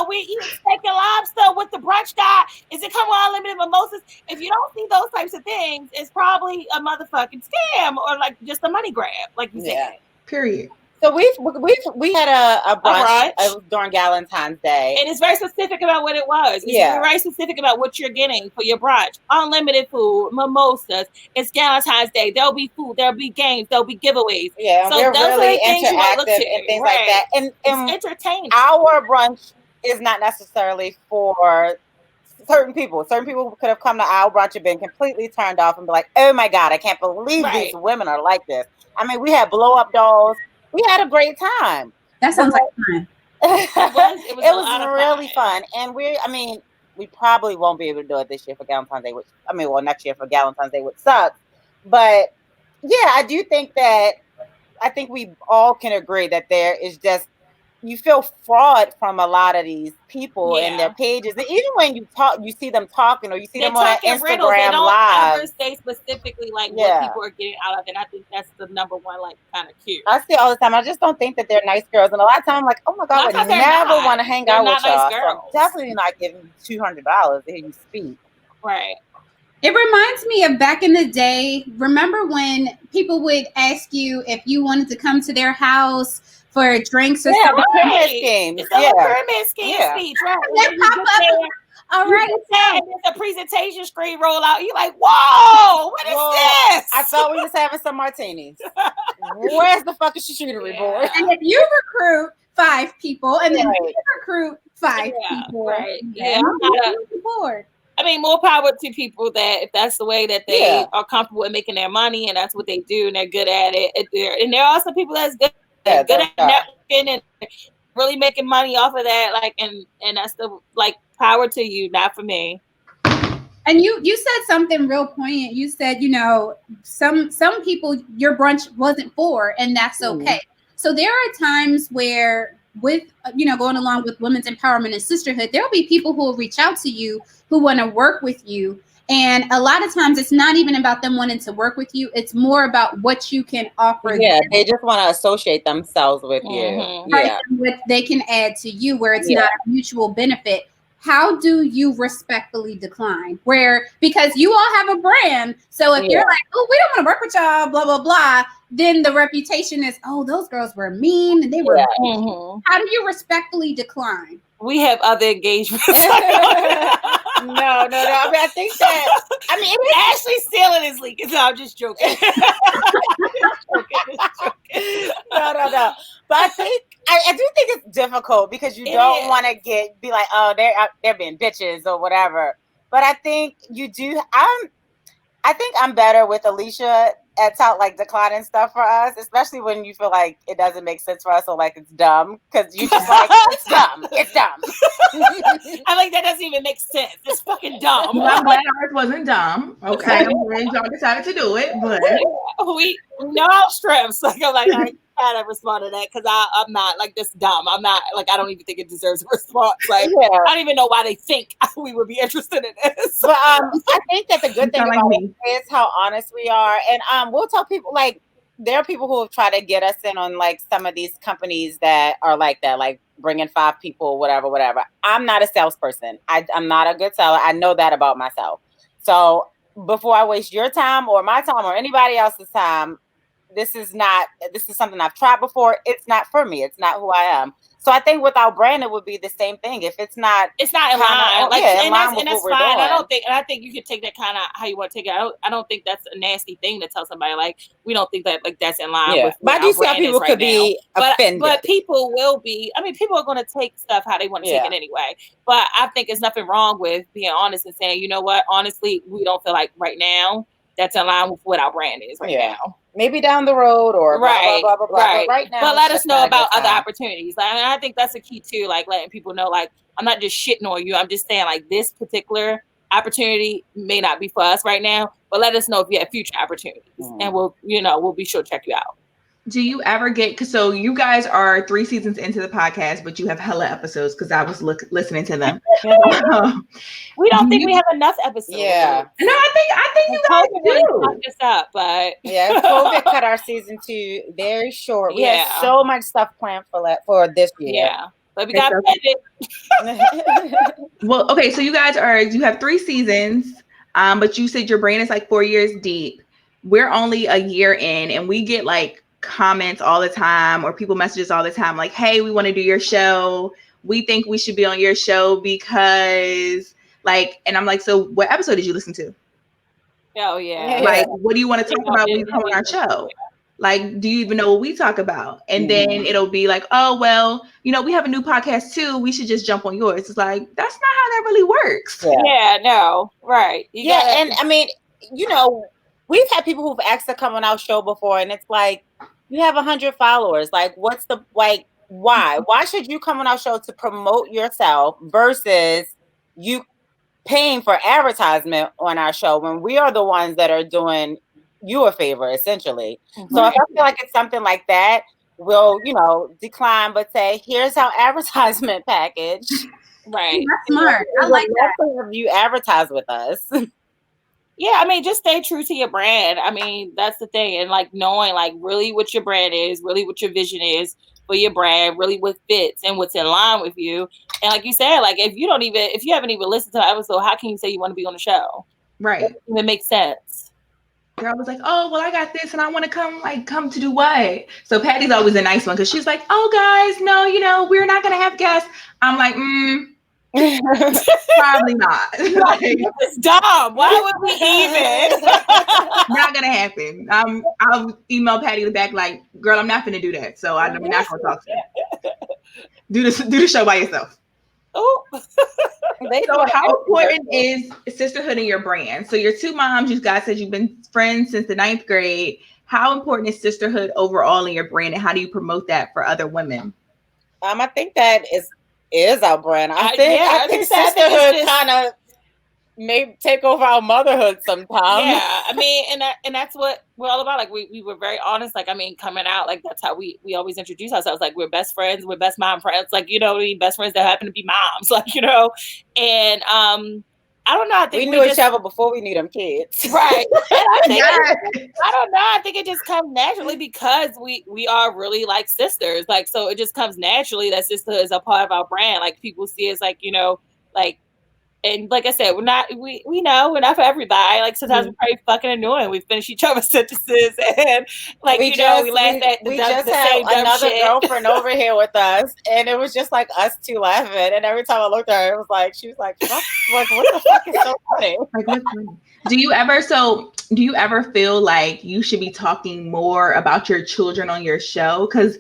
[SPEAKER 4] We eating steak and lobster with the brunch guy? Is it come with unlimited mimosas? If you don't see those types of things, it's probably a motherfucking scam or like just a money grab, like you said.
[SPEAKER 1] Period.
[SPEAKER 3] So we had a brunch during Valentine's Day,
[SPEAKER 4] and it's very specific about what it was. It's very specific about what you're getting for your brunch. Unlimited food, mimosas. It's Valentine's Day. There'll be food. There'll be games. There'll be giveaways.
[SPEAKER 3] Yeah, so we're really interactive and things like that. And
[SPEAKER 4] it's entertaining.
[SPEAKER 3] Our brunch is not necessarily for certain people. Certain people could have come to our brunch and been completely turned off and be like, "Oh my God, I can't believe these women are like this." I mean, we had blow up dolls. We had a great time.
[SPEAKER 2] That sounds like fun.
[SPEAKER 3] It was really fun. And we probably won't be able to do it this year for Valentine's Day, next year for Valentine's Day, which sucks. But yeah, I think we all can agree that there is just, you feel fraud from a lot of these people and their pages. And even when you see them talking, or you see them on Instagram
[SPEAKER 4] they don't
[SPEAKER 3] Live,
[SPEAKER 4] ever say specifically like what people are getting out of it. And I think that's the number one, like, kind of cute.
[SPEAKER 3] I see all the time. I just don't think that they're nice girls, and a lot of times I'm like, oh my God, I would never want to hang out with y'all. So definitely not giving you $200 to hear you speak.
[SPEAKER 4] Right.
[SPEAKER 2] It reminds me of back in the day. Remember when people would ask you if you wanted to come to their house for drinks or something?
[SPEAKER 3] Pyramid scheme.
[SPEAKER 4] It's a pyramid scheme speech, right?
[SPEAKER 2] All right.
[SPEAKER 4] And the presentation screen roll out. You're like, whoa, what is this?
[SPEAKER 3] I thought we was having some martinis. Where's the fucking charcuterie board?
[SPEAKER 2] And if you recruit 5 people, and then you recruit 5 people, board.
[SPEAKER 4] I mean, more power to people that if that's the way that they are comfortable in making their money and that's what they do and they're good at it. And there are also people that's good at networking and really making money off of that. Like, and that's the, like, power to you, not for me.
[SPEAKER 2] And you said something real poignant. You said, some people your brunch wasn't for, and that's okay. So there are times where, with going along with women's empowerment and sisterhood, there'll be people who will reach out to you who want to work with you. And a lot of times it's not even about them wanting to work with you. It's more about what you can offer.
[SPEAKER 3] Yeah, they just want to associate themselves with you.
[SPEAKER 2] Right, and what they can add to you, where it's not a mutual benefit. How do you respectfully decline? Because you all have a brand. So if you're like, oh, we don't want to work with y'all, blah, blah, blah, then the reputation is, oh, those girls were mean and they were. How do you respectfully decline?
[SPEAKER 4] We have other engagements.
[SPEAKER 3] No. I mean, I think that. I mean,
[SPEAKER 4] Ashley's stealing his leak. No, I'm just joking.
[SPEAKER 3] No. But I think I do think it's difficult because you don't want to be like, oh, they're being bitches or whatever. But I think you do. I think I'm better with Alicia at like declining stuff for us, especially when you feel like it doesn't make sense for us or like it's dumb, because you just like, it's dumb.
[SPEAKER 4] I like that doesn't even make sense. It's fucking dumb.
[SPEAKER 1] Well, I'm glad ours wasn't dumb. Okay, I'm glad y'all decided to do it, but
[SPEAKER 4] we no strips. Like, I'm like, I gotta respond to that because I'm not like this dumb. I'm not like, I don't even think it deserves a response. Like, I don't even know why they think we would be interested in this.
[SPEAKER 3] But I think that the good thing about it is how honest we are, and we'll tell people, like, there are people who have tried to get us in on like some of these companies that are like that, like bringing 5 people, whatever. I'm not a salesperson. I'm not a good seller. I know that about myself. So before I waste your time or my time or anybody else's time, this is something I've tried before. It's not for me. It's not who I am. So I think with our brand, it would be the same thing. If it's not
[SPEAKER 4] in line, like,
[SPEAKER 3] and that's
[SPEAKER 4] fine. I think you could take that kind of how you want to take it. I don't think that's a nasty thing to tell somebody. Like, we don't think that like that's in line with.
[SPEAKER 3] But I do see how people could be offended.
[SPEAKER 4] But people will be. I mean, people are going to take stuff how they want to take it anyway. But I think there's nothing wrong with being honest and saying, you know what, honestly, we don't feel like right now that's in line with what our brand is right now.
[SPEAKER 3] Maybe down the road or blah, blah, blah, blah.
[SPEAKER 4] Right.
[SPEAKER 3] But right now,
[SPEAKER 4] but let us know about other opportunities. Like, I think that's a key too. Like, letting people know, like, I'm not just shitting on you. I'm just saying, like, this particular opportunity may not be for us right now, but let us know if you have future opportunities, and we'll be sure to check you out.
[SPEAKER 1] Do you ever get, so you guys are 3 seasons into the podcast, but you have hella episodes because I was listening to them.
[SPEAKER 4] We don't think we have enough episodes.
[SPEAKER 1] Yeah. No, I think you guys do.
[SPEAKER 4] Fucked us up, but
[SPEAKER 3] COVID cut our season 2 very short. We had so much stuff planned for this year.
[SPEAKER 4] Yeah. But we got
[SPEAKER 3] it.
[SPEAKER 1] Well, okay, so you have 3 seasons, but you said your brand is like 4 years deep. We're only a year in, and we get like comments all the time, or people message us all the time, like, hey, we want to do your show. We think we should be on your show because, like, and I'm like, so what episode did you listen to?
[SPEAKER 4] Oh, yeah.
[SPEAKER 1] Like, what do you want to talk about when you come on our show? Like, do you even know what we talk about? And then it'll be like, oh, well, you know, we have a new podcast too. We should just jump on yours. It's like, that's not how that really works.
[SPEAKER 4] Yeah, no, right.
[SPEAKER 3] And I mean, you know, we've had people who've asked to come on our show before, and it's like, you have 100 followers. Like, what's the, like, why? Why should you come on our show to promote yourself versus you paying for advertisement on our show when we are the ones that are doing you a favor, essentially? Mm-hmm. So if I feel like it's something like that, we'll, you know, decline, but say, here's our advertisement package.
[SPEAKER 4] Right.
[SPEAKER 2] That's smart. I like that.
[SPEAKER 3] You advertise with us.
[SPEAKER 4] Yeah, I mean, just stay true to your brand. I mean, that's the thing. And like knowing like really what your brand is, really what your vision is for your brand, really what fits and what's in line with you. And like you said, like if you haven't even listened to an episode, how can you say you want to be on the show?
[SPEAKER 1] Right.
[SPEAKER 4] It makes sense.
[SPEAKER 1] Girl was like, oh, well, I got this and I want to come to do what? So Patty's always a nice one because she's like, oh, guys, no, you know, we're not going to have guests. I'm like, probably not.
[SPEAKER 4] Like, it's dumb. Why would we even?
[SPEAKER 1] Not gonna happen. I'll email Patty back like, girl, I'm not gonna do that. So I'm not gonna talk to you. Do the show by yourself.
[SPEAKER 4] Oh.
[SPEAKER 1] So how important is sisterhood in your brand? So your two moms, you guys said you've been friends since the 9th grade. How important is sisterhood overall in your brand, and how do you promote that for other women?
[SPEAKER 3] I think that is our brand. I think sisterhood kind of may take over our motherhood sometimes.
[SPEAKER 4] Yeah, I mean, and that's what we're all about. Like we were very honest. Like, I mean, coming out, like that's how we always introduce ourselves. Like we're best friends, we're best mom friends. Like, you know, we best friends that happen to be moms. Like, you know, and I don't know. I think
[SPEAKER 3] we knew each other before we knew them kids,
[SPEAKER 4] right? I don't know. I think it just comes naturally because we are really like sisters. Like, so it just comes naturally that sisterhood is a part of our brand. Like people see us, like, you know, like. And like I said, we know we're not for everybody. Like sometimes we're pretty fucking annoying. We finish each other's sentences and like we laugh at
[SPEAKER 3] we just had another girlfriend over here with us, and it was just like us two laughing. And every time I looked at her, it was like she was like, what the fuck is so funny?
[SPEAKER 1] Like what's funny? Do you ever feel like you should be talking more about your children on your show? Because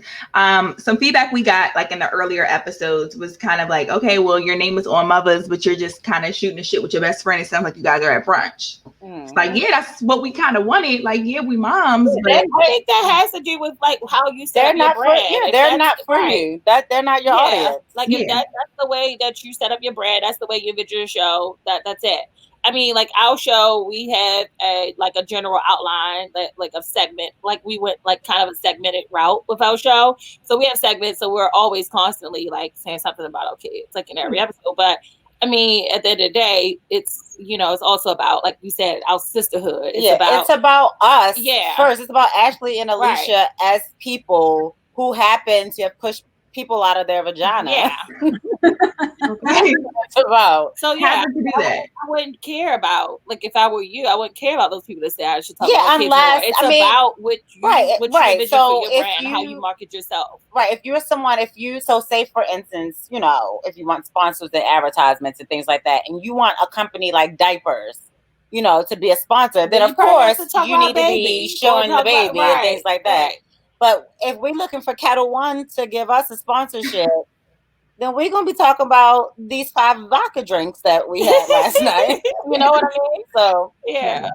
[SPEAKER 1] some feedback we got like in the earlier episodes was kind of like, okay, well, your name is on Muvas, but you're just kind of shooting the shit with your best friend. It sounds like you guys are at brunch. It's like, yeah, that's what we kind of wanted. Like, yeah, we moms. But
[SPEAKER 4] I think that has to do with like how you set up your brand.
[SPEAKER 3] They're not for you. They're not your audience.
[SPEAKER 4] Like if that's the way that you set up your brand, that's the way you envision your show. That's it. I mean, like our show, we have a general outline, like a segment. Like we went like kind of a segmented route with our show. So we have segments. So we're always constantly like saying something about our kids, like in every episode. But I mean, at the end of the day, it's, you know, it's also about, like you said, our sisterhood.
[SPEAKER 3] It's about us.
[SPEAKER 4] Yeah.
[SPEAKER 3] First, it's about Ashley and Alicia as people who happen to have pushed people out of their vagina.
[SPEAKER 4] Yeah.
[SPEAKER 3] It's about.
[SPEAKER 4] So yeah, I wouldn't care about, like, if I were you, I wouldn't care about those people that say I should talk about kids more. It's about what you envision for your brand, how you market yourself.
[SPEAKER 3] Right. If you're someone, say for instance, you know, if you want sponsors and advertisements and things like that, and you want a company like diapers, you know, to be a sponsor, then of course you need to be showing the baby and things like that. Right. But if we're looking for Kettle One to give us a sponsorship, then we're going to be talking about these 5 vodka drinks that we had last night. You know what I mean? So,
[SPEAKER 4] yeah.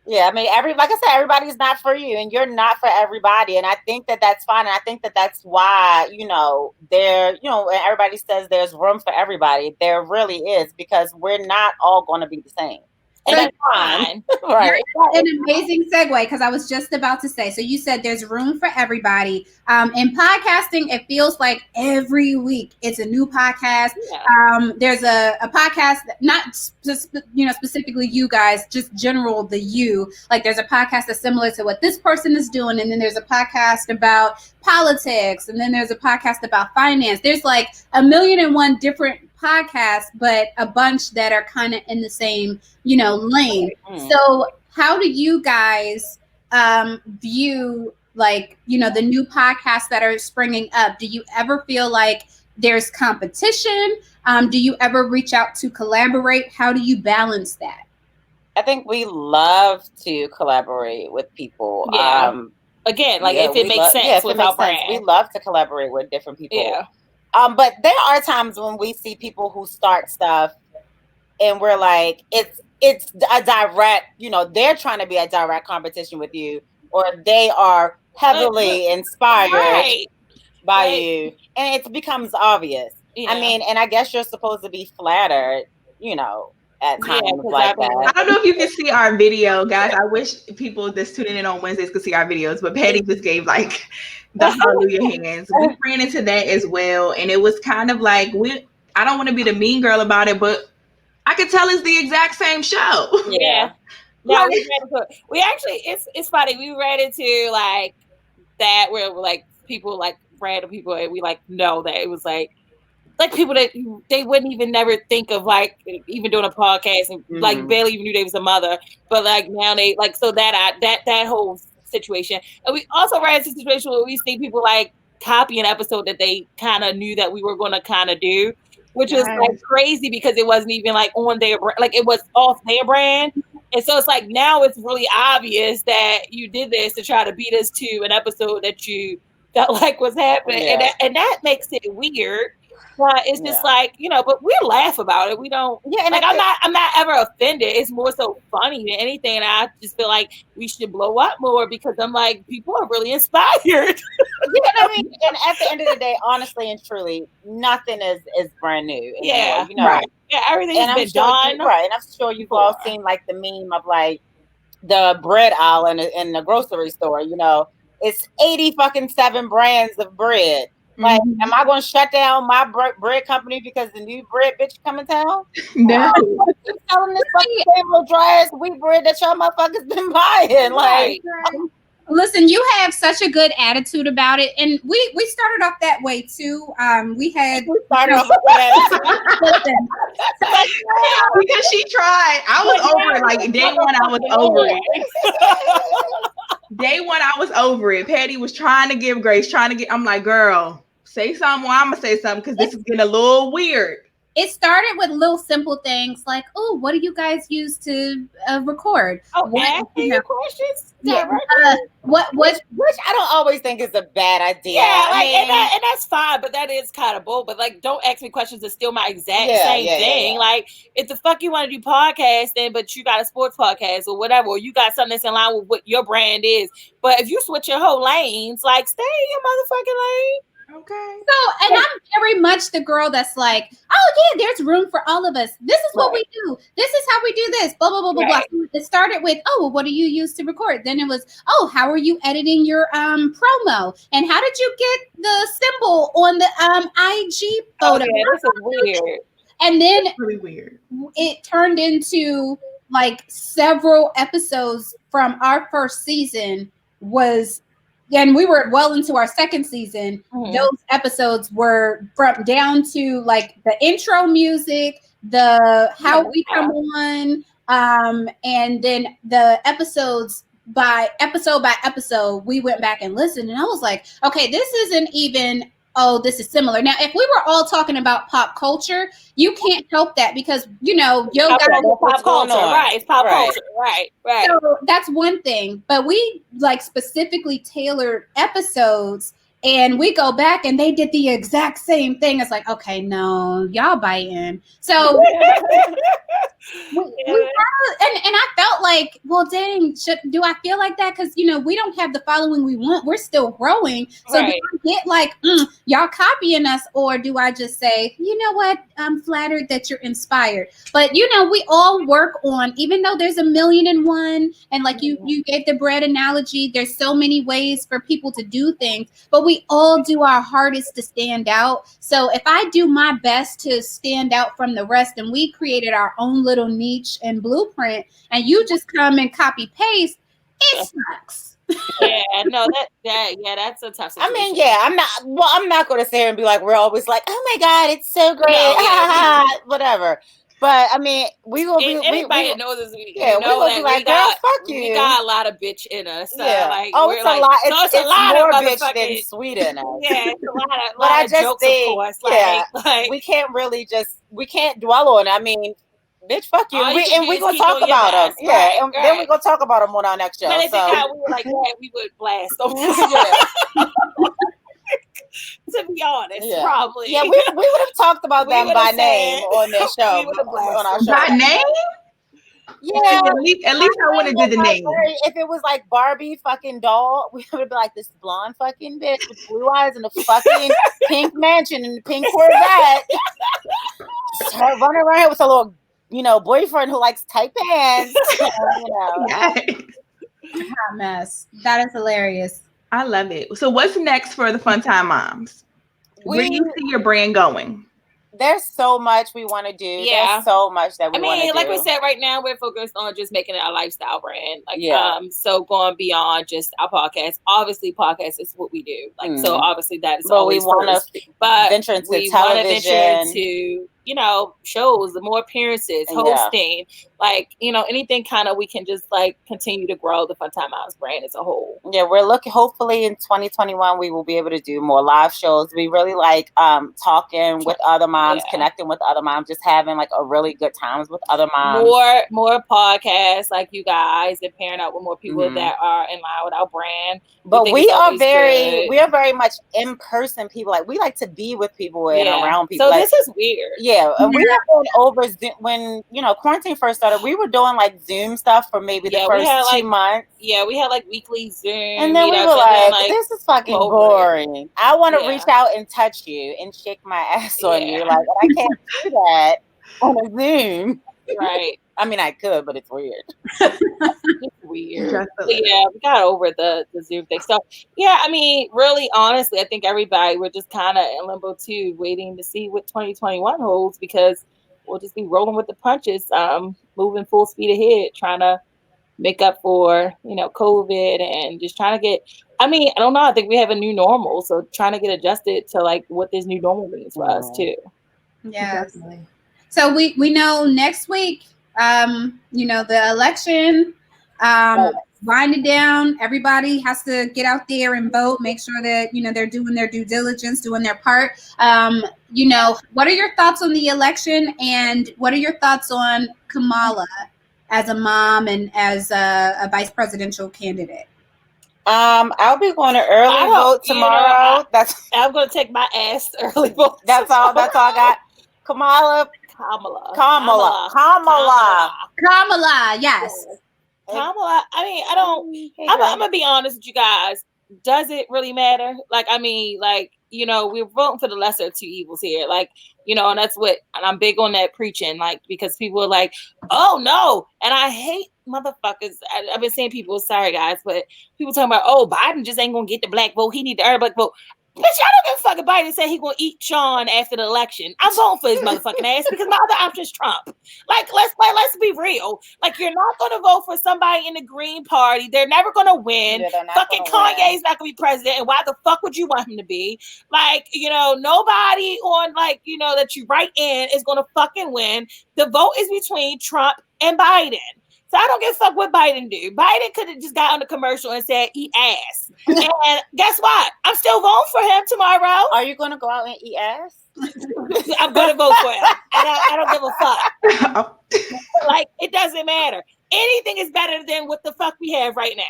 [SPEAKER 3] Yeah, I mean, like I said, everybody's not for you, and you're not for everybody. And I think that that's fine. And I think that that's why, you know, and everybody says there's room for everybody. There really is, because we're not all going to be the same. And that's fine.
[SPEAKER 2] Right. An amazing segue, because I was just about to say, so you said there's room for everybody. In podcasting, it feels like every week it's a new podcast. Yeah. There's a podcast, not specifically you guys, just general you. Like there's a podcast that's similar to what this person is doing, and then there's a podcast about politics, and then there's a podcast about finance. There's like 1,000,001 different podcasts, but a bunch that are kind of in the same, lane. So how do you guys view like, the new podcasts that are springing up, do you ever feel like there's competition? Do you ever reach out to collaborate? How do you balance that?
[SPEAKER 3] I think we love to collaborate with people.
[SPEAKER 4] Yeah. Again, like if it makes sense with our brand.
[SPEAKER 3] We love to collaborate with different people.
[SPEAKER 4] Yeah.
[SPEAKER 3] But there are times when we see people who start stuff and we're like, it's a direct, they're trying to be a direct competition with you, or they are heavily inspired by you, and it becomes obvious. Yeah. I mean, and I guess you're supposed to be flattered, at times like that.
[SPEAKER 1] I don't know if you can see our video, guys. I wish people that's tuning in on Wednesdays could see our videos, but Patty just gave like the hallelujah hands. We ran into that as well, and it was kind of like I don't want to be the mean girl about it, but I could tell it's the exact same show.
[SPEAKER 4] Yeah. No, we actually, it's funny. We ran into like that where like people, like random people, and we like know that it was like people that they wouldn't even never think of, like even doing a podcast, and like barely even knew they was a mother, but like now they like, so that whole situation. And we also ran into a situation where we see people like copy an episode that they kind of knew that we were going to kind of do, which was like crazy because it wasn't even like on their like it was off their brand. And so it's like now it's really obvious that you did this to try to beat us to an episode that you felt like was happening, and that makes it weird. But it's just like, but we laugh about it. We don't. Yeah, and like I'm not ever offended. It's more so funny than anything. And I just feel like we should blow up more because I'm like, people are really inspired.
[SPEAKER 3] I mean, and at the end of the day, honestly and truly, nothing is brand new.
[SPEAKER 4] Yeah,
[SPEAKER 3] right.
[SPEAKER 4] Yeah, everything's been done.
[SPEAKER 3] Right, and I'm sure you've all seen like the meme of like the bread aisle in the grocery store. It's 87 brands of bread. Like, am I going to shut down my bread company because the new bread bitch come in town?
[SPEAKER 1] No.
[SPEAKER 3] Keep selling this fucking table dry ass wheat bread that y'all motherfuckers been buying. Like,
[SPEAKER 2] listen, you have such a good attitude about it, and we started off that way too. We started off with that attitude.
[SPEAKER 1] Because she tried. I was over it. Like day one, I was over it. Day one, I was over it. Patty was trying to give grace, I'm like, girl, say something, or I'm gonna say something because this is getting a little weird.
[SPEAKER 2] It started with little simple things like, oh, what do you guys use to record?
[SPEAKER 3] Oh, asking your questions.
[SPEAKER 2] Yeah.
[SPEAKER 3] Which I don't always think is a bad idea.
[SPEAKER 4] Yeah, like, and that's fine, but that is kind of bold. But like, don't ask me questions that's still my exact same thing. Yeah. Like, if the fuck you want to do podcasting, but you got a sports podcast or whatever, or you got something that's in line with what your brand is. But if you switch your whole lanes, like, stay in your motherfucking lane.
[SPEAKER 2] Okay. So, and I'm very much the girl that's like, oh yeah, there's room for all of us. This is what we do. This is how we do this. Blah blah blah blah blah. It started with, oh, well, what do you use to record? Then it was, oh, how are you editing your promo? And how did you get the symbol on the IG photo?
[SPEAKER 4] Oh, yeah, this is weird.
[SPEAKER 2] And then
[SPEAKER 1] really weird.
[SPEAKER 2] It turned into like several episodes from our first season and we were well into our second season. Those episodes were from down to like the intro music, the how we come on, and then the episodes by episode, we went back and listened, and I was like, okay, this isn't even, oh, this is similar. Now, if we were all talking about pop culture, you can't help that because, yo got
[SPEAKER 4] pop culture, right? It's pop culture, right.
[SPEAKER 2] So that's one thing. But we like specifically tailored episodes, and we go back and they did the exact same thing. It's like, okay, no, y'all bite in. So and I felt like, well, dang, do I feel like that? Because we don't have the following we want. We're still growing. So do I get like, y'all copying us, or do I just say, you know what? I'm flattered that you're inspired. But we all work on, even though there's 1,000,001, and like you gave the bread analogy, there's so many ways for people to do things, but we all do our hardest to stand out. So if I do my best to stand out from the rest, and we created our own little niche and blueprint, and you just come and copy paste, it sucks.
[SPEAKER 4] Yeah, no, that's a tough situation.
[SPEAKER 3] I mean, I'm not going to sit here and be like, we're always like, oh my God, it's so great, whatever. But I mean, we will be.
[SPEAKER 4] Anybody that knows us,
[SPEAKER 3] yeah, we
[SPEAKER 4] know
[SPEAKER 3] will
[SPEAKER 4] that
[SPEAKER 3] be like,
[SPEAKER 4] we got,
[SPEAKER 3] girl, fuck you.
[SPEAKER 4] We got a lot of bitch in us.
[SPEAKER 3] Yeah.
[SPEAKER 4] Like,
[SPEAKER 3] oh,
[SPEAKER 4] we're
[SPEAKER 3] it's
[SPEAKER 4] like,
[SPEAKER 3] a lot.
[SPEAKER 4] So
[SPEAKER 3] It's
[SPEAKER 4] a lot
[SPEAKER 3] more
[SPEAKER 4] of
[SPEAKER 3] bitch than sweet in us.
[SPEAKER 4] Yeah, it's a lot
[SPEAKER 3] But I
[SPEAKER 4] of
[SPEAKER 3] just
[SPEAKER 4] jokes,
[SPEAKER 3] think,
[SPEAKER 4] of course.
[SPEAKER 3] yeah,
[SPEAKER 4] like
[SPEAKER 3] we can't really we can't dwell on it. I mean, bitch, fuck you.
[SPEAKER 4] all you can do
[SPEAKER 3] We
[SPEAKER 4] is
[SPEAKER 3] gonna
[SPEAKER 4] keep
[SPEAKER 3] talk
[SPEAKER 4] doing your
[SPEAKER 3] about them.
[SPEAKER 4] best.
[SPEAKER 3] Yeah,
[SPEAKER 4] Right,
[SPEAKER 3] and then we gonna talk about them on our next show.
[SPEAKER 4] But if
[SPEAKER 3] so.
[SPEAKER 4] it got we were like that, we would blast them. To be honest, probably.
[SPEAKER 3] Yeah, we would have talked about them by name on their show. On our show.
[SPEAKER 1] By name?
[SPEAKER 3] Yeah,
[SPEAKER 1] at least I would have did the name.
[SPEAKER 3] If it was like Barbie fucking doll, we would be like this blonde fucking bitch with blue eyes and a fucking pink mansion and the pink Corvette. Just her running around here with a little, boyfriend who likes tight pants.
[SPEAKER 1] Yes.
[SPEAKER 2] Hot mess. That is hilarious.
[SPEAKER 1] I love it. So what's next for the Fun Time Moms? Where do you see your brand going?
[SPEAKER 3] There's so much we want to do.
[SPEAKER 4] Yeah.
[SPEAKER 3] There's so much that we want to do.
[SPEAKER 4] Like we said, right now we're focused on just making it a lifestyle brand. So going beyond just our podcast. Obviously, podcast is what we do. So obviously that is always
[SPEAKER 3] we want
[SPEAKER 4] first.
[SPEAKER 3] But venture into television.
[SPEAKER 4] Venture into shows, the more appearances, hosting, anything kind of we can just continue to grow the Fun Time Moms brand as a whole.
[SPEAKER 3] Yeah, we're looking. Hopefully, in 2021, we will be able to do more live shows. We really like talking with other moms, connecting with other moms, just having a really good times with other moms.
[SPEAKER 4] More podcasts like you guys, and pairing up with more people that are in line with our brand.
[SPEAKER 3] But we are very much in person people. We like to be with people and around people.
[SPEAKER 4] So this is weird.
[SPEAKER 3] Yeah, and we have been over Zoom when quarantine first started. We were doing Zoom stuff for maybe the first 2 months.
[SPEAKER 4] Yeah, we had weekly Zoom,
[SPEAKER 3] and then we were like, "This is fucking boring. I want to reach out and touch you and shake my ass on you. I can't do that on a Zoom."
[SPEAKER 4] Right.
[SPEAKER 3] I mean, I could, but it's weird.
[SPEAKER 4] It's weird. Yeah, we got over the Zoom thing. So, really, honestly, I think everybody, we're just kind of in limbo too, waiting to see what 2021 holds, because we'll just be rolling with the punches, moving full speed ahead, trying to make up for, COVID, and just trying to get, I don't know, I think we have a new normal. So trying to get adjusted to what this new normal means for us too.
[SPEAKER 2] Yes. Definitely. So we know next week, the election, winding down. Everybody has to get out there and vote. Make sure that they're doing their due diligence, doing their part. What are your thoughts on the election, and what are your thoughts on Kamala as a mom and as a vice presidential candidate?
[SPEAKER 3] I'll be going to early vote tomorrow.
[SPEAKER 4] I'm going to take my ass to early vote.
[SPEAKER 3] That's all I got. Kamala.
[SPEAKER 2] Yes.
[SPEAKER 4] Kamala. I'm gonna be honest with you guys. Does it really matter? We're voting for the lesser of two evils here. And that's what, and I'm big on that preaching, because people are like, oh no. And I hate motherfuckers. I've been seeing people, sorry guys, but people talking about, oh, Biden just ain't gonna get the black vote. He need the urban black vote. Bitch, I don't give a fuck if Biden said he gonna eat Sean after the election. I'm voting for his motherfucking ass because my other option is Trump. Let's be real. You're not gonna vote for somebody in the Green Party. They're never gonna win.
[SPEAKER 3] Yeah,
[SPEAKER 4] fucking Kanye's not gonna be president. And why the fuck would you want him to be? Nobody on that you write in is gonna fucking win. The vote is between Trump and Biden. So I don't give a fuck what Biden do. Biden could have just got on the commercial and said, eat ass. And guess what? I'm still voting for him tomorrow.
[SPEAKER 3] Are you going to go out and eat ass?
[SPEAKER 4] I'm going to vote for him. I don't give a fuck. It doesn't matter. Anything is better than what the fuck we have right now,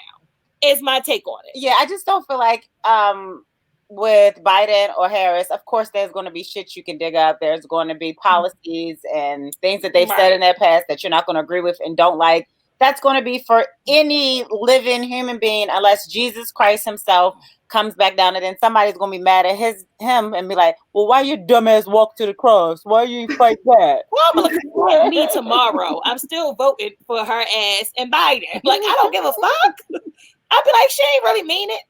[SPEAKER 4] is my take on it.
[SPEAKER 3] Yeah, I just don't feel like with Biden or Harris, of course, there's going to be shit you can dig up. There's going to be policies and things that they've said in their past that you're not going to agree with and don't like. That's going to be for any living human being, unless Jesus Christ himself comes back down, and then somebody's going to be mad at him and be like, well, why you dumbass walk to the cross? Why you fight that?
[SPEAKER 4] Well, I'm going to look at me tomorrow. I'm still voting for her ass and Biden. I don't give a fuck. I'll be like, she ain't really mean it.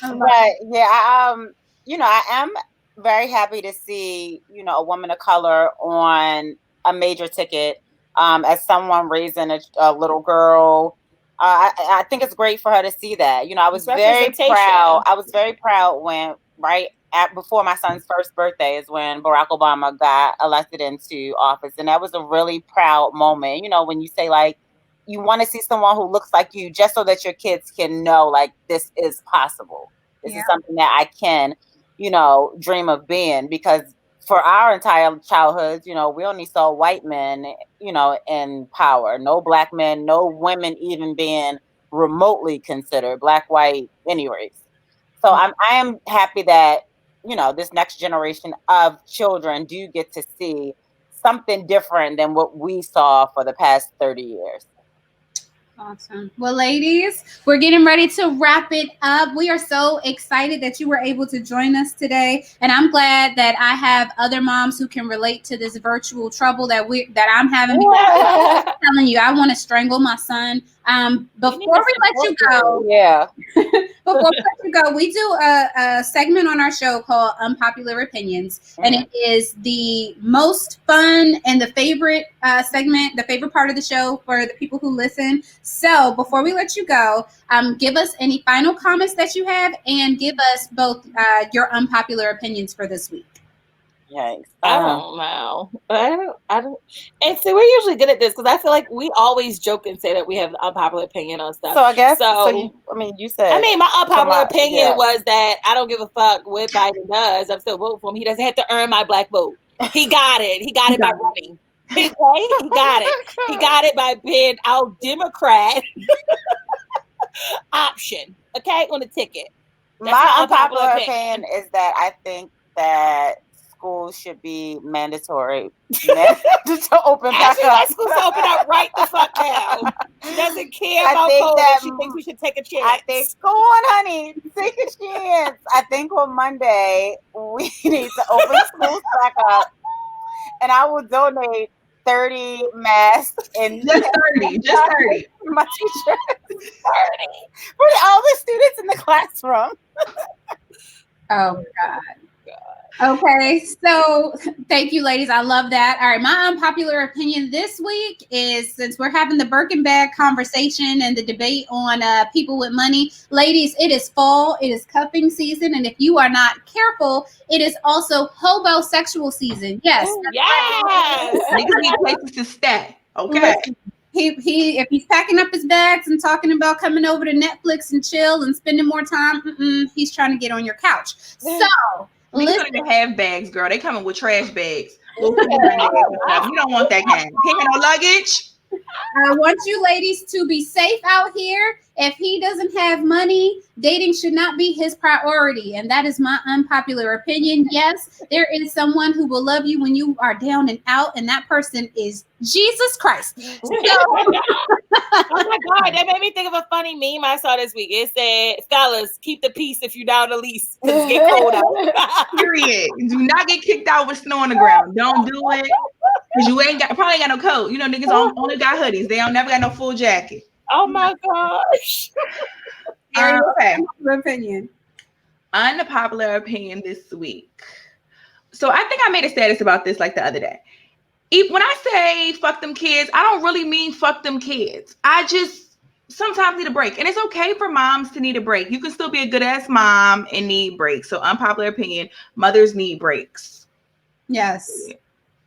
[SPEAKER 3] But yeah, I am very happy to see, a woman of color on a major ticket, as someone raising a little girl. I think it's great for her to see that. I was very proud. I was very proud when right before my son's first birthday is when Barack Obama got elected into office. And that was a really proud moment. You know, when you say like, you want to see someone who looks like you just so that your kids can know like this is possible. This is something that I can, you know, dream of being, because for our entire childhoods, you know, we only saw white men, you know, in power, no black men, no women even being remotely considered, black, white, any race. So I am happy that, you know, this next generation of children do get to see something different than what we saw for the past 30 years.
[SPEAKER 2] Awesome. Well, ladies, we're getting ready to wrap it up. We are so excited that you were able to join us today, and I'm glad that I have other moms who can relate to this virtual trouble that I'm having. I'm telling you, I want to strangle my son. Before we let you go, before we let you go, we do a segment on our show called Unpopular Opinions, and it is the most fun and the favorite segment, the favorite part of the show for the people who listen. So before we let you go, give us any final comments that you have, and give us both your unpopular opinions for this week.
[SPEAKER 3] Yikes.
[SPEAKER 4] I don't know. I don't. And so we're usually good at this because I feel like we always joke and say that we have an unpopular opinion on stuff.
[SPEAKER 3] So I guess.
[SPEAKER 4] You said. I mean, my unpopular opinion was that I don't give a fuck what Biden does. I'm still voting for him. He doesn't have to earn my black vote. He got it. He got it by running. Okay? He got it. He got it by being our Democrat option. Okay, on the ticket.
[SPEAKER 3] That's my unpopular opinion is that I think that schools should be mandatory to open back up.
[SPEAKER 4] Schools to open up right the fuck now. She doesn't care about COVID. She thinks we should take a chance.
[SPEAKER 3] I think, go on, honey, take a chance. I think on Monday we need to open schools back up, and I will donate 30 masks and
[SPEAKER 1] just 30.
[SPEAKER 3] My teacher, 30 for all the students in the classroom.
[SPEAKER 2] Oh my God. Okay, so thank you, ladies. I love that. All right, my unpopular opinion this week is, since we're having the Birkin bag conversation and the debate on people with money, ladies, it is fall, it is cuffing season, and if you are not careful, it is also hobosexual season. Yes.
[SPEAKER 1] Niggas need places to stay. Okay.
[SPEAKER 2] He if he's packing up his bags and talking about coming over to Netflix and chill and spending more time, he's trying to get on your couch. So.
[SPEAKER 1] They don't even have bags, girl. They coming with trash bags. You don't want that kind. He got no luggage.
[SPEAKER 2] I want you ladies to be safe out here. If he doesn't have money, dating should not be his priority. And that is my unpopular opinion. Yes, there is someone who will love you when you are down and out, and that person is Jesus Christ.
[SPEAKER 4] Oh my God, that made me think of a funny meme I saw this week. It said, fellas, keep the peace if you down the lease, because it's get cold out.
[SPEAKER 1] Period. Do not get kicked out with snow on the ground. Don't do it. Because you probably ain't got no coat. You know, niggas only got hoodies. They don't never got no full jacket.
[SPEAKER 4] Oh my gosh.
[SPEAKER 1] Okay.
[SPEAKER 2] Unpopular
[SPEAKER 1] opinion this week. So I think I made a status about this like the other day. When I say fuck them kids, I don't really mean fuck them kids. I just sometimes need a break. And it's okay for moms to need a break. You can still be a good ass mom and need breaks. So unpopular opinion, mothers need breaks.
[SPEAKER 2] Yes.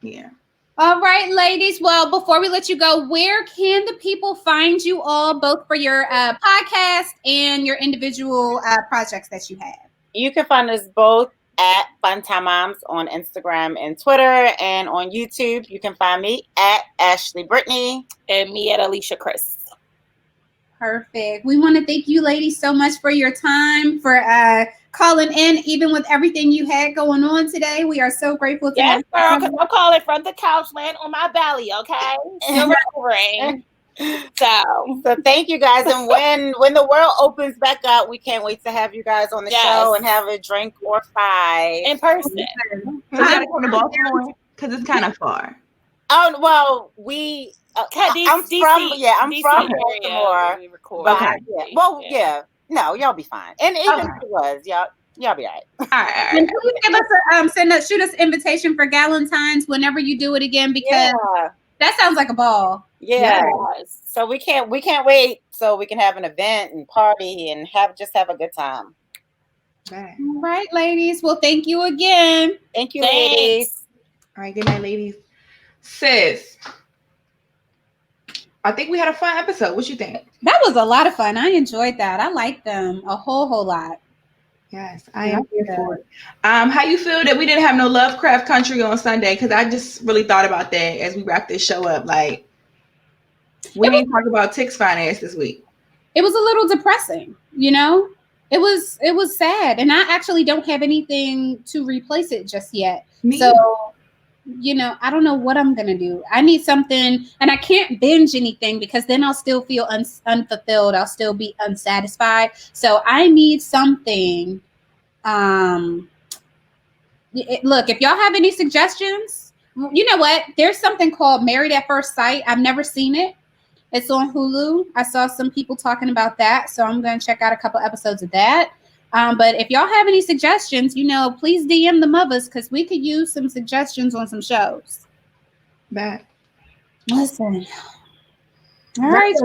[SPEAKER 1] Yeah.
[SPEAKER 2] All right, ladies. Well, before we let you go, where can the people find you all, both for your podcast and your individual projects that you have?
[SPEAKER 3] You can find us both at Funtime Moms on Instagram and Twitter, and on YouTube, you can find me at Ashley Brittany
[SPEAKER 4] and me at Alicia Chris.
[SPEAKER 2] Perfect. We want to thank you, ladies, so much for your time, for calling in, even with everything you had going on today. We are so grateful to
[SPEAKER 4] yes, girl, because I'm calling from the couch, laying on my belly, okay? Still recovering.
[SPEAKER 3] So thank you guys. And when the world opens back up, we can't wait to have you guys on the show and have a drink or five
[SPEAKER 4] in person.
[SPEAKER 1] So you gotta come to Baltimore because it's kind of far.
[SPEAKER 3] Oh well, I'm from Baltimore.
[SPEAKER 4] Okay.
[SPEAKER 3] No, y'all be fine. And even if it was, y'all be all right.
[SPEAKER 1] All right.
[SPEAKER 2] And please give us shoot us invitation for Galentine's whenever you do it again, because that sounds like a ball.
[SPEAKER 3] Yeah. So we can't wait so we can have an event and party and have a good time.
[SPEAKER 1] Bye.
[SPEAKER 2] All right, ladies. Well, thank you again.
[SPEAKER 3] Thank you, ladies.
[SPEAKER 4] Thanks.
[SPEAKER 1] All right, good night, ladies. Sis, I think we had a fun episode. What you think?
[SPEAKER 2] That was a lot of fun. I enjoyed that. I liked them a whole lot.
[SPEAKER 1] Yes, I am here for it. How you feel that we didn't have no Lovecraft Country on Sunday? Because I just really thought about that as we wrap this show up. Like, we didn't talk about Tick's finance this week.
[SPEAKER 2] It was a little depressing, you know? It was sad. And I actually don't have anything to replace it just yet. So, you know, I don't know what I'm going to do. I need something, and I can't binge anything because then I'll still feel unfulfilled. I'll still be unsatisfied. So I need something. Look, if y'all have any suggestions, you know what? There's something called Married at First Sight. I've never seen it. It's on Hulu. I saw some people talking about that, so I'm going to check out a couple episodes of that. But if y'all have any suggestions, you know, please DM the Muvas because we could use some suggestions on some shows.
[SPEAKER 1] Back.
[SPEAKER 2] Listen. All right.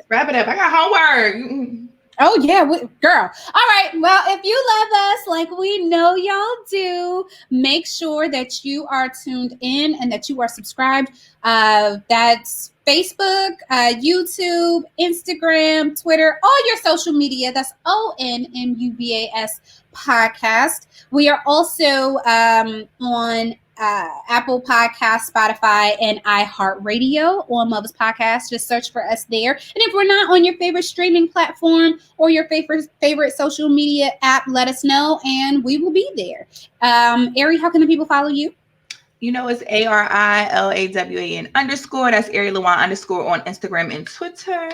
[SPEAKER 1] Wrap it up. I got homework.
[SPEAKER 2] Oh, yeah, girl. All right. Well, if you love us like we know y'all do, make sure that you are tuned in and that you are subscribed. That's Facebook, YouTube, Instagram, Twitter, all your social media. That's ONMUVAS podcast. We are also on Apple Podcast, Spotify, and iHeartRadio on Muvas Podcast. Just search for us there. And if we're not on your favorite streaming platform or your favorite social media app, let us know and we will be there. Ari, how can the people follow you?
[SPEAKER 1] You know, it's ARILAWAN _ That's Ari Lawan _ on Instagram and Twitter.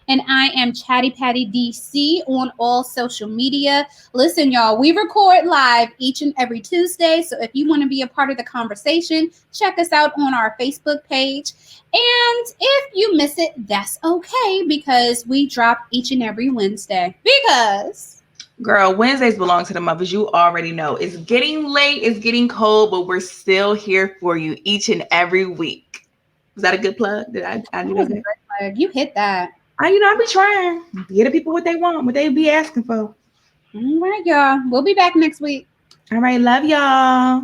[SPEAKER 2] And I am Chatty Patty DC on all social media. Listen, y'all, we record live each and every Tuesday. So if you want to be a part of the conversation, check us out on our Facebook page. And if you miss it, that's okay because we drop each and every Wednesday. Because,
[SPEAKER 1] girl, Wednesdays belong to the mothers. You already know. It's getting late, it's getting cold, but we're still here for you each and every week. Was that a good plug? Did I do that?
[SPEAKER 2] Great plug. You hit that.
[SPEAKER 1] I be trying. Get the people what they want, what they be asking for.
[SPEAKER 2] All right, y'all. We'll be back next week.
[SPEAKER 1] All right. Love y'all.